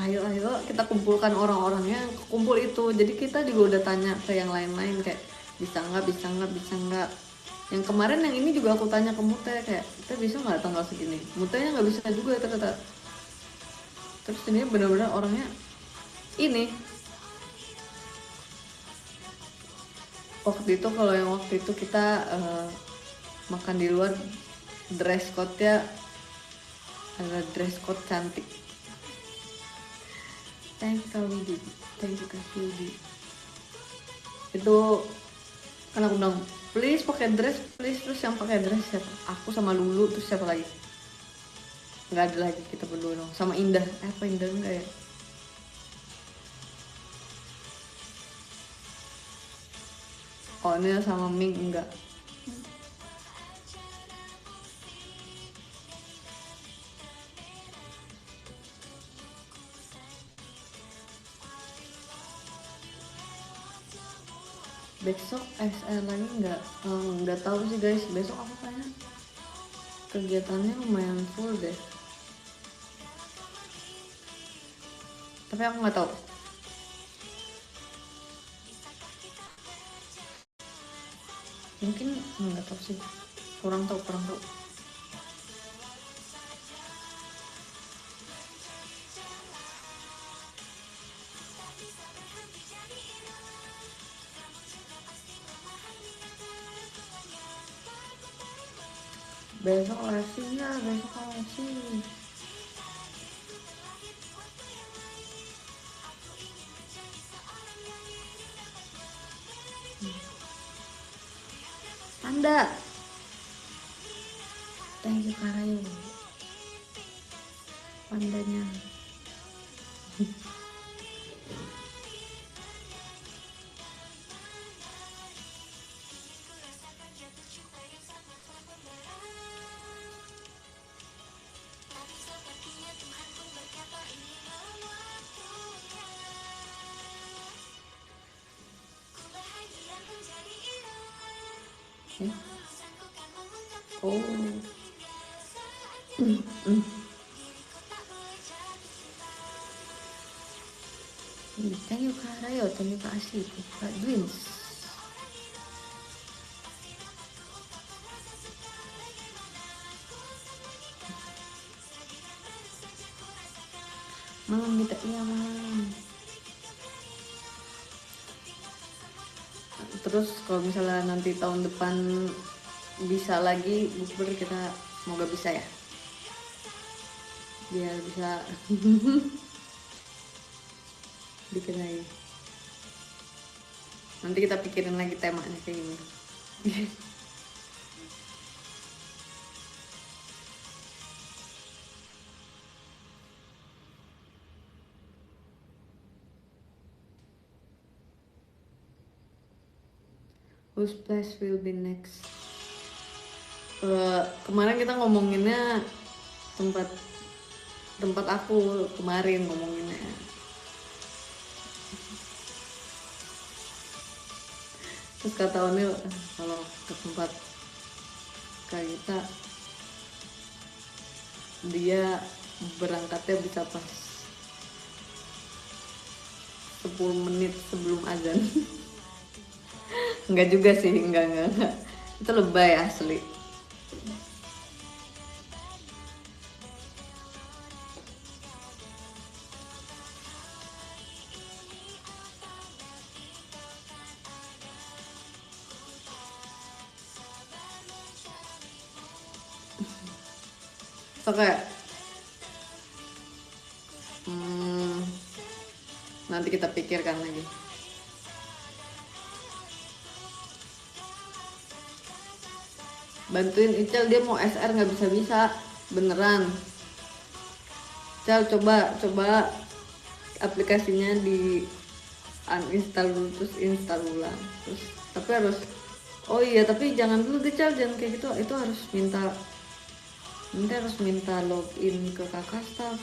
A: ayo kita kumpulkan orang-orangnya, kumpul itu. Jadi kita juga udah tanya ke yang lain-lain kayak bisa nggak. Yang kemarin yang ini juga aku tanya ke Mute kayak kita bisa nggak tanggal segini, Mutenya nggak bisa juga ternyata. Terus ini benar-benar orangnya ini waktu itu, kalau yang waktu itu kita makan di luar, dress code-nya ada dress code cantik. Thank you Kak Widi, thank you Kak Widi. Itu kan aku bilang please pakai dress please, terus yang pakai dress siapa? Aku sama Lulu, terus siapa lagi? Nggak ada lagi, kita berdua dong, sama Indah. Apa Indah enggak ya? Oh ini sama Ming enggak. Besok SR lagi nggak tahu sih guys. Besok aku kayaknya kegiatannya lumayan full deh, tapi aku nggak tahu. Mungkin nggak tahu sih, kurang tahu. Besok lesi ya, besok lesi. Anda, thank you Karayo, pandanya. Oh. Thank you Kak Rayo, terima kasih Kak Dwins. Malam kita, iya malam. Terus kalau misalnya nanti tahun depan bisa lagi bukber, kita semoga bisa ya, biar bisa bikin lagi. Nanti kita pikirin lagi temanya kayak gini. Whose place will be next? Kemarin kita ngomonginnya tempat aku kemarin ngomonginnya. Terus kata Onil, kalau ke tempat kayak kita, dia berangkatnya bisa pas 10 menit sebelum azan. Enggak juga sih, enggak. Itu lebay asli. So kayak nanti kita pikirkan lagi. Bantuin Icel, dia mau SR nggak bisa beneran. Icel coba aplikasinya di uninstall dulu terus install ulang terus, tapi harus, oh iya tapi jangan dulu deh Cal, jangan kayak gitu, itu harus minta login ke kakak staff.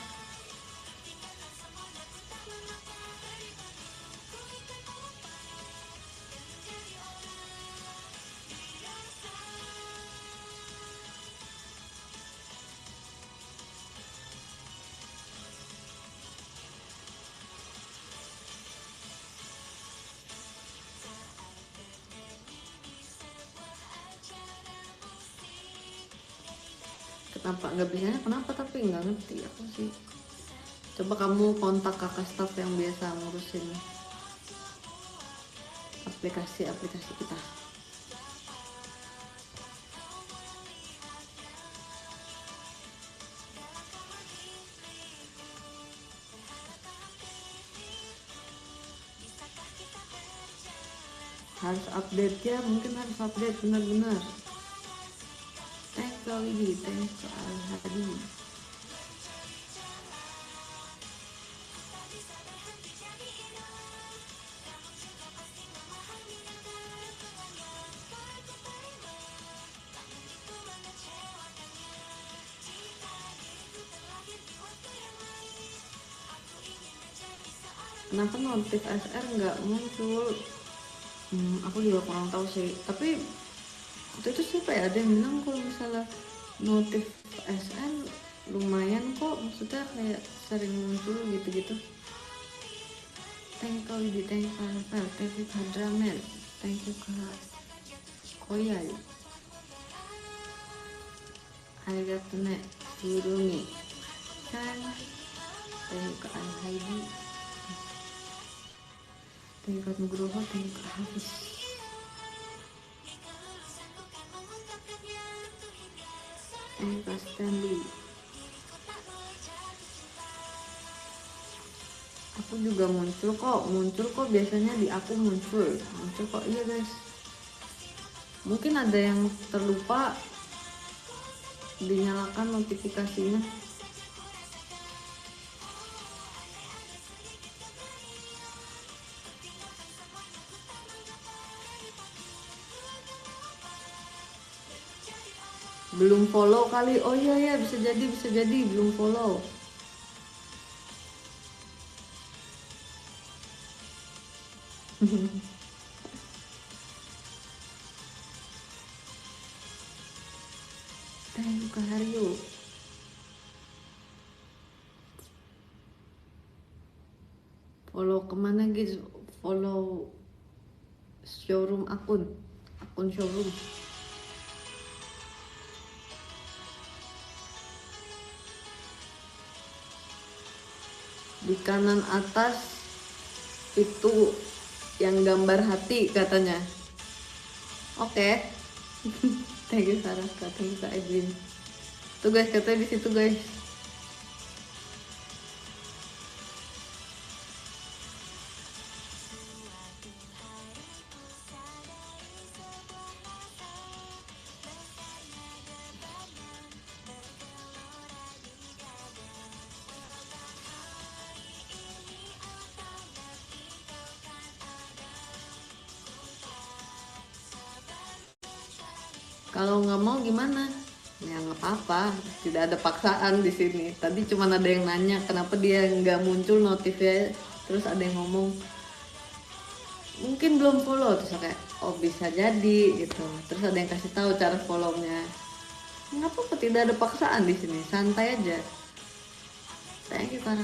A: Kenapa nggak bisanya, kenapa tapi nggak ngerti aku sih. Coba kamu kontak kakak staff yang biasa ngurusin aplikasi kita. Harus update ya, mungkin harus update benar-benar. Thanks Aldi, thanks Al-Hadi. Kenapa notif SR nggak muncul? Aku juga kurang tahu sih, tapi waktu itu siapa ya, ada yang bilang kalau misalnya notif SR lumayan kok, maksudnya kayak sering muncul gitu-gitu. Thank you di thank you thank you Hadramen, thank you Kak Koyai, arigato ne surumi kan, thank you Kak Al-Haidi, thank you Kak Nugroho, thank you Kak Hafiz. Kak Stanley. Aku juga muncul kok biasanya di aku muncul kok, iya guys. Mungkin ada yang terlupa dinyalakan notifikasinya. Belum follow kali, oh iya bisa jadi belum follow. Thank you Kak Haryo. Follow kemana guys? Follow showroom, akun showroom. Di kanan atas itu yang gambar hati katanya. Oke. Thank you Sarah, thank you Kak Edwin. Tuh guys, katanya di situ guys. Kalau nggak mau gimana? Ya nggak apa-apa, tidak ada paksaan di sini. Tadi cuma ada yang nanya kenapa dia nggak muncul notifnya, terus ada yang ngomong mungkin belum follow, terus kayak oh bisa jadi gitu. Terus ada yang kasih tahu cara follownya. Nggak apa-apa, tidak ada paksaan di sini, santai aja. Thank you Kak.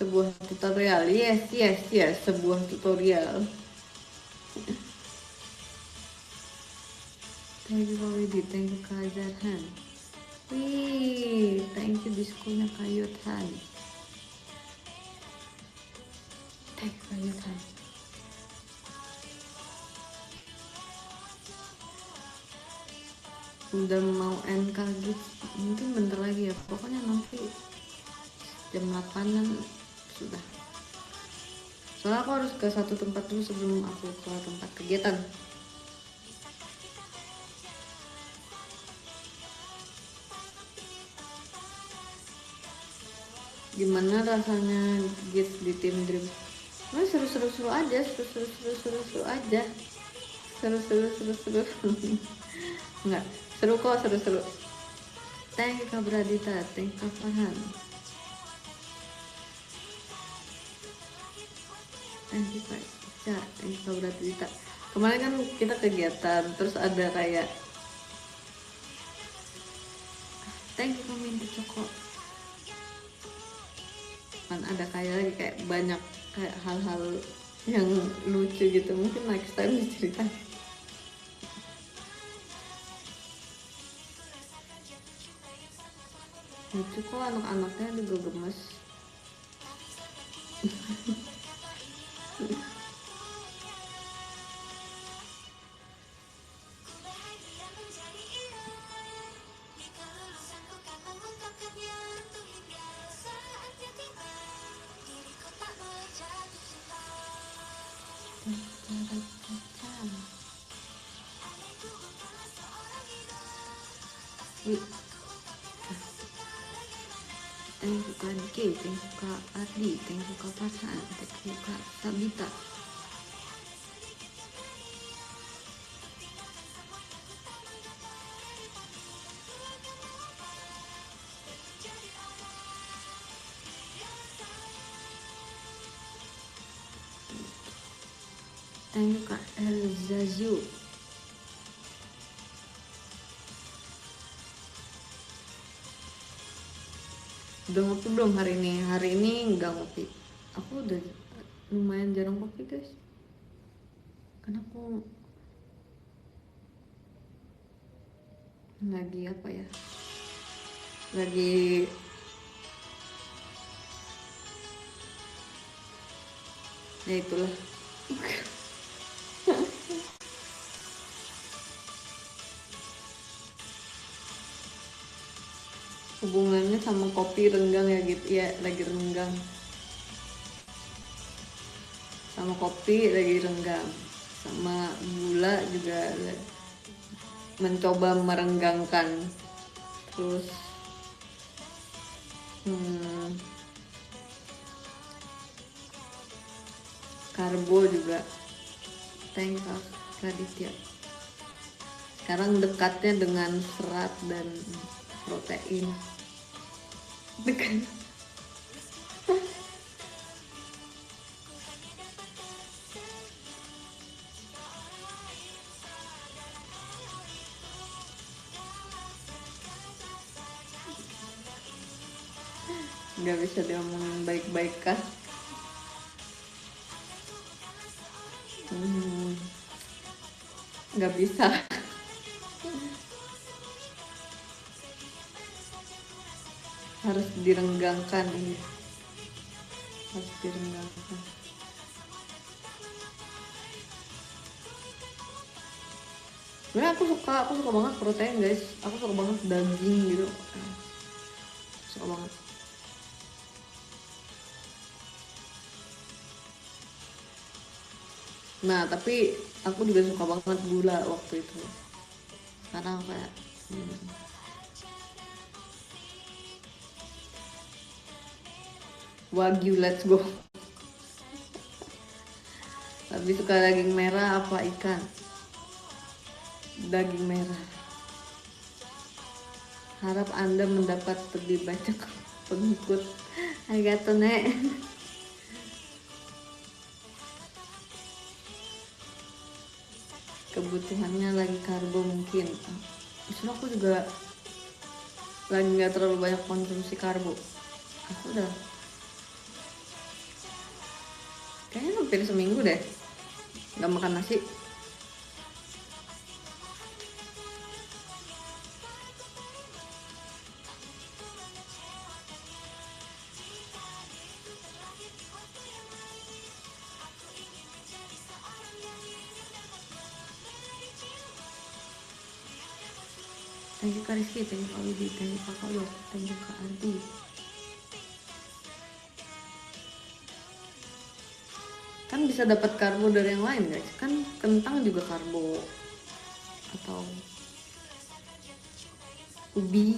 A: Sebuah tutorial, yes, sebuah tutorial. Thank you Kak Widi, thank you Kak Zarhan. Wih, thank you diskonnya Kak Yothan. Thank you Kak Yothan. Udah mau NK gitu, mungkin bentar lagi ya, pokoknya nanti jam 8-an sudah. Soalnya aku harus ke satu tempat dulu sebelum aku ke tempat kegiatan. Gimana rasanya gigs di Tim Dream? Nah, seru-seru aja, seru aja, seru. Enggak, seru kok, seru. Thank you Kak Bradita, thank you Kak Farhan, thank you Kak Ica, thank you Kak Bradita. Kemarin kan kita kegiatan, terus ada kayak thank you Kak Minta Coko, kan ada kayak banyak kayak hal-hal yang lucu gitu, mungkin next time diceritain. Lucu kok, anak-anaknya juga gemes. Thank you Kak Diki, thank you Kak Ardi, thank you Kak Farhan, thank you Kak Sabita. Thank you Kak Elzazu. Udah ngopi belum hari ini? Hari ini nggak ngopi. Aku udah lumayan jarang kopi guys. Karena aku lagi apa ya? Lagi ya itulah. Hubungannya sama kopi renggang ya gitu ya, lagi renggang. Sama kopi lagi renggang, sama gula juga mencoba merenggangkan. Terus karbo juga. Thank you Raditya. Sekarang dekatnya dengan serat dan protein. Dekat. Nggak bisa diomongin baik-baik kah? Nggak bisa. Harus direnggangkan ini. Harus direnggangkan. Sebenarnya aku suka banget protein guys. Aku suka banget daging gitu. Suka banget. Nah tapi aku juga suka banget gula waktu itu. Karena kayak Wagyu, let's go. Lebih suka daging merah apa ikan? Daging merah. Harap Anda mendapat lebih banyak pengikut. Arigato nek. Kebutuhannya lagi karbo mungkin. Justru aku juga lagi nggak terlalu banyak konsumsi karbo. Aku udah kayaknya hampir seminggu deh nggak makan nasi. thank you Kak Rizky, thank you Kak Widi, thank you Kak Koyo, thank you Kak Ardi. Kan bisa dapat karbo dari yang lain guys, kan kentang juga karbo, atau ubi.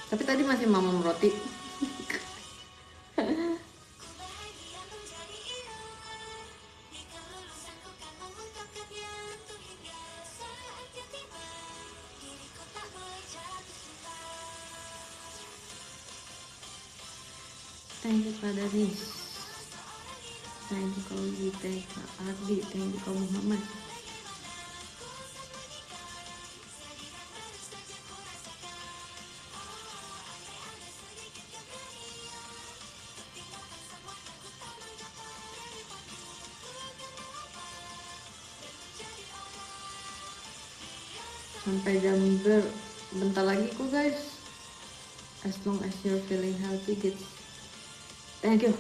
A: Tapi tadi masih mamam roti. Thank you Kak Danis, thank you Kak Widi, thank you Kak Ardi, thank you Kak Muhammad. Sampai jam bentar lagi kok guys, as long as you're feeling healthy gitu. Thank you.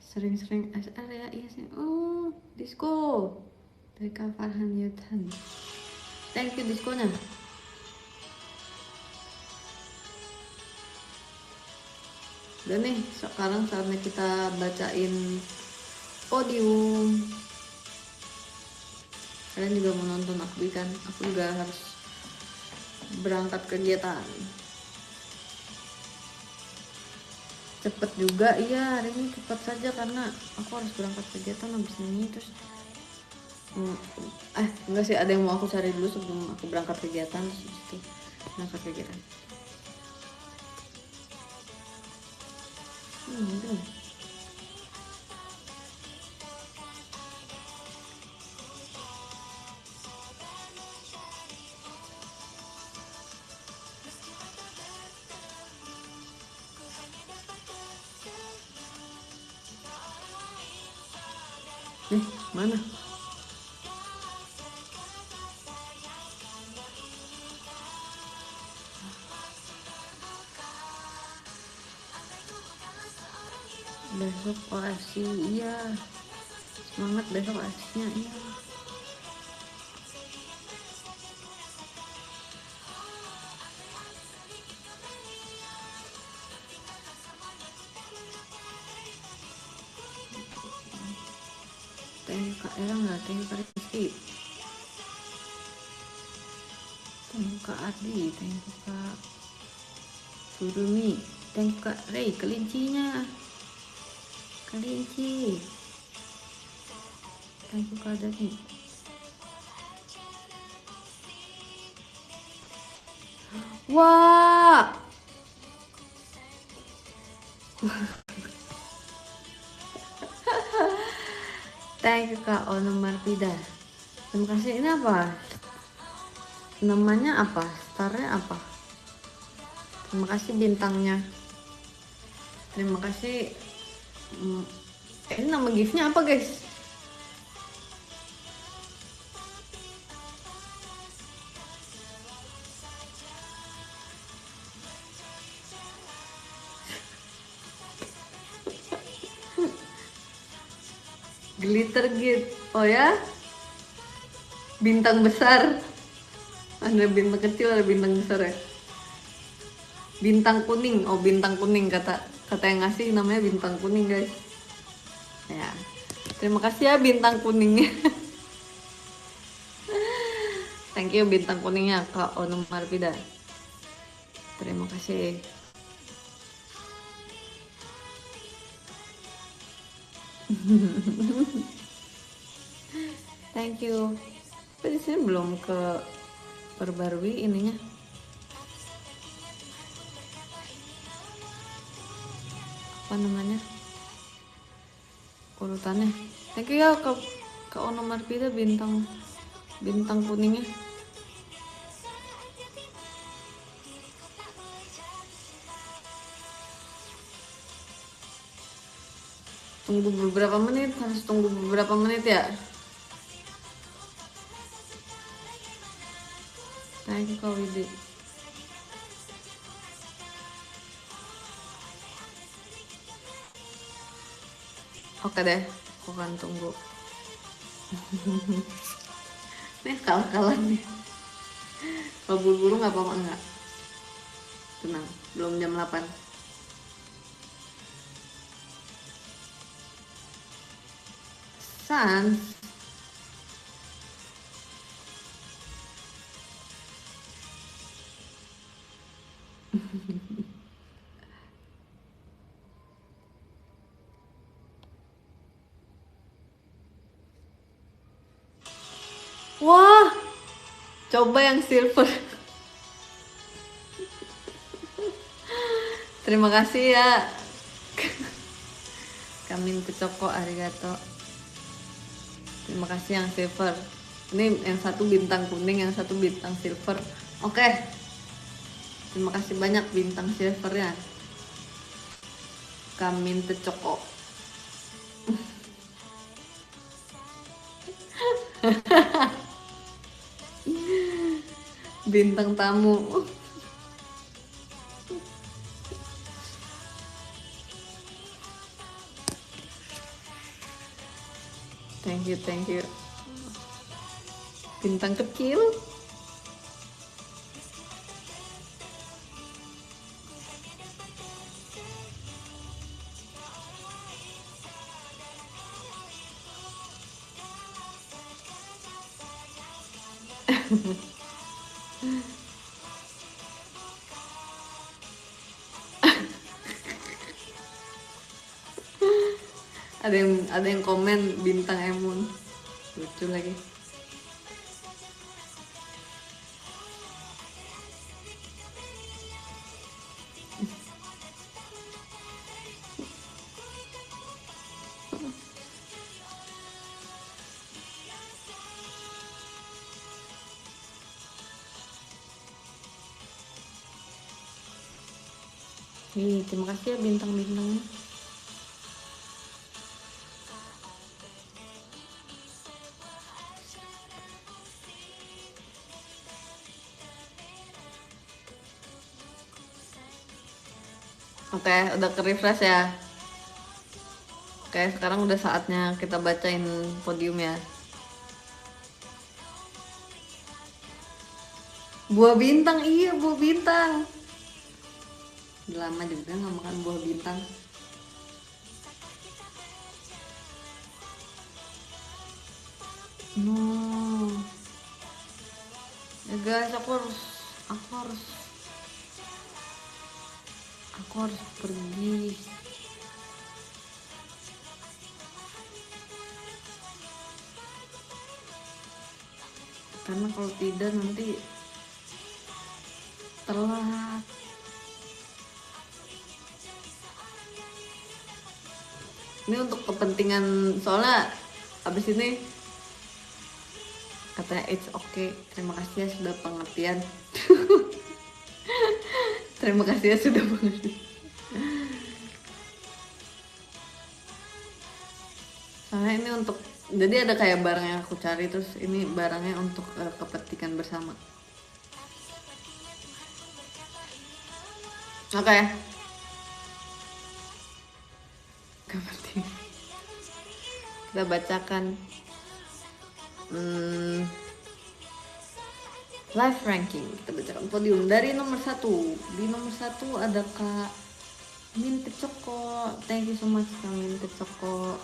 A: Sering-sering SR ya, iya sih. Oh, disco dari Kak Farhan Yutan. Thank you diskonya. Udah nih, sekarang saatnya kita bacain podium. Kalian juga mau nonton aku kan? Aku juga harus berangkat kegiatan. Cepet juga, iya hari ini cepat saja karena aku harus berangkat kegiatan habis ini terus. Enggak sih, ada yang mau aku cari dulu sebelum aku berangkat kegiatan, terus itu berangkat kegiatan. Gitu. Mana? Besok OFC, iya. Semangat besok OFC-nya, iya. Thank you Kak Ella nggak? Thank you Kak Rizky, thank you Kak Ardi, thank you Kak Surumi, thank you Kak Rey, kelincinya, kelinci, thank you Kak Dani. Wah, thank you Kak Ono Marpida. Terima kasih. Ini apa? Namanya apa? Starnya apa? Terima kasih bintangnya. Terima kasih. Ini nama giftnya apa guys? Glitter gift. Oh ya? Bintang besar. Ada bintang kecil, ada bintang besar ya. Bintang kuning. Oh, bintang kuning, kata yang ngasih namanya bintang kuning guys. Ya. Terima kasih ya bintang kuningnya. Thank you bintang kuningnya Kak Ono Marpida. Terima kasih. Thank you. Tapi di sini belum ke perbarui ininya. Apa namanya? Urutannya. Thank you ya ke Ono Marpida bintang kuningnya. Tunggu beberapa menit, harus tunggu beberapa menit ya. thank you Kak Widi. Oke deh, aku akan tunggu. Nih kalah-kalah nih. Kalau buru-buru nggak apa-apa enggak. Tenang, belum jam 8. Sans. Wah, coba yang silver. Terima kasih ya. Kami Coko, arigato. Terima kasih yang silver. Ini yang satu bintang kuning, yang satu bintang silver. Oke. Terima kasih banyak bintang silvernya. Kami Coko. Bintang tamu. Thank you, thank you. Bintang kecil. ada yang komen bintang Emun, lucu lagi. Terima kasih ya bintang-bintangnya. Oke, udah ke refresh ya. Oke, sekarang udah saatnya kita bacain podium ya. Buah bintang, iya buah bintang. Udah lama juga nggak makan buah bintang. No. Ya guys, aku harus pergi. Karena kalau tidak nanti telat. Ini untuk kepentingan, soalnya abis ini katanya it's okay. Terima kasih ya sudah pengertian. Terima kasih ya sudah pengertian. Soalnya ini untuk, jadi ada kayak barang yang aku cari, terus ini barangnya untuk kepentingan bersama. Oke. Kepentingan. Kita bacakan live ranking. Kita bacakan podium dari nomor 1. Di nomor 1 ada Kak Minta Coko. Thank you so much Kak Minta Coko.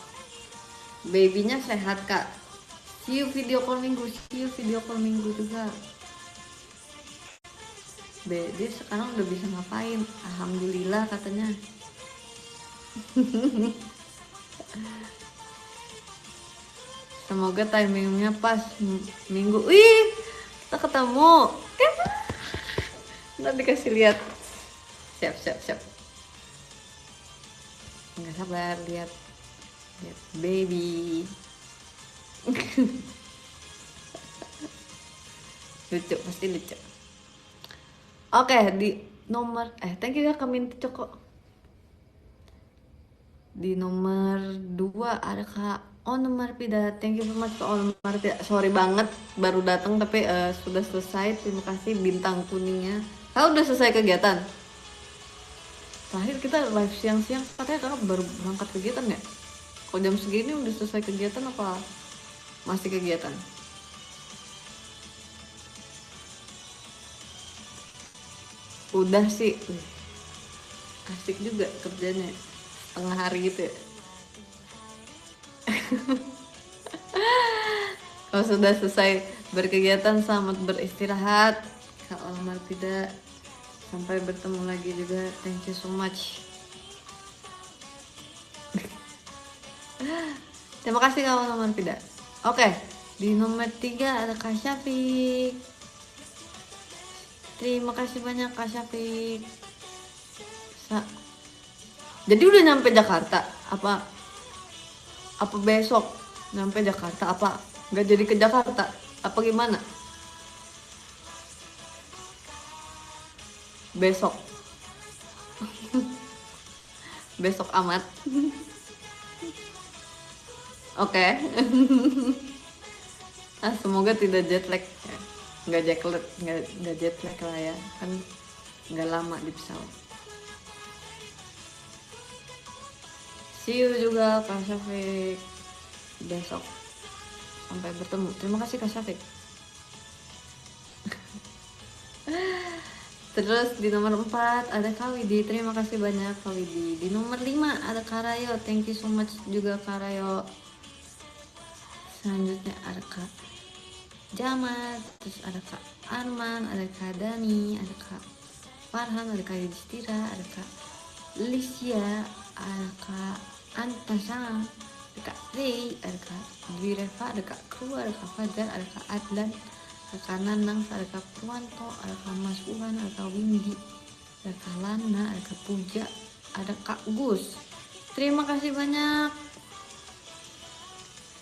A: Babynya sehat Kak. See you video call minggu juga. Dia sekarang udah bisa ngapain? Alhamdulillah katanya. Semoga timingnya pas minggu. Wih, kita ketemu. Ntar dikasih lihat. Siap. Nggak sabar lihat baby. Lucu, pasti lucu. Oke, di nomor thank you ya Kamin Coko. Di nomor 2 ada Kak Ono Marpida, thank you so much ke Ono Marpida. Sorry banget baru datang tapi sudah selesai. Terima kasih bintang kuningnya. Kau udah selesai kegiatan? Terakhir kita live siang-siang katanya kakak baru berangkat kegiatan ya? Kok jam segini udah selesai kegiatan apa masih kegiatan? Udah sih. Asik juga kerjanya. Setengah hari gitu ya. Kalau sudah selesai berkegiatan, selamat beristirahat. Kalau amal tidak, sampai bertemu lagi juga. Thank you so much. Terima kasih kawan amal tidak. Oke, di nomor 3 ada Kak Syafiq. Terima kasih banyak Kak Syafiq. Jadi udah nyampe Jakarta? Apa besok nyampe Jakarta? Apa nggak jadi ke Jakarta? Apa gimana? Besok. Besok amat. Oke. Semoga tidak jet lag. Nggak jet lag lah ya. Kan nggak lama di pesawat. See you juga Kak Syafiq. Besok. Sampai bertemu. Terima kasih Kak Syafiq. Terus di nomor 4 ada Kak Widi. Terima kasih banyak Kak Widi. Di nomor 5 ada Karayo. Thank you so much juga Karayo. Selanjutnya ada Kak Jamat. Terus ada Kak Arman. Ada Kak Dani. Ada Kak Farhan. Ada Kak Yudhistira. Ada Kak Lisya. Ada Kak Antasang. Ada Kak Rey. Ada Kak Dwi Reva. Ada Kak Kru. Ada Kak Fajar. Ada Kak Adlan. Ada Kak Nanang. Ada Kak Purwanto. Ada Kak Mas Uhan. Ada Kak Windy. Ada Kak Lana. Ada Kak Puja. Ada Kak Gus. Terima kasih banyak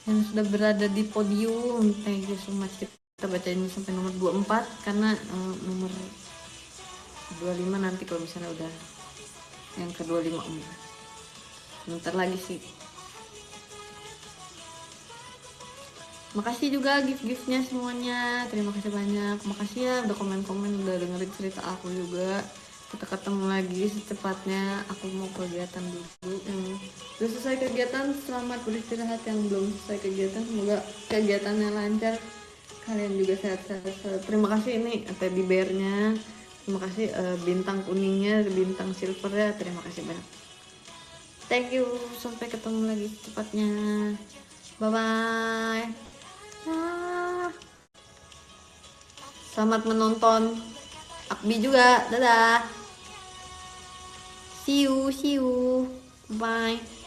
A: yang sudah berada di podium. Thank you so much. Kita baca ini sampai nomor 24 karena nomor 25 nanti kalau misalnya udah yang ke 25 bentar lagi sih. Makasih juga gift-giftnya semuanya. Terima kasih banyak. Makasih ya udah komen-komen, udah dengerin cerita aku juga. Kita ketemu lagi secepatnya. Aku mau kegiatan dulu. Udah selesai kegiatan, selamat beristirahat. Yang belum selesai kegiatan, semoga kegiatannya lancar. Kalian juga sehat-sehat. Terima kasih ini teddy bear-nya. Terima kasih bintang kuningnya, bintang silvernya. Terima kasih banyak. Thank you. Sampai ketemu lagi secepatnya. Bye-bye. Selamat menonton Akbi juga. Dadah. See you. Bye.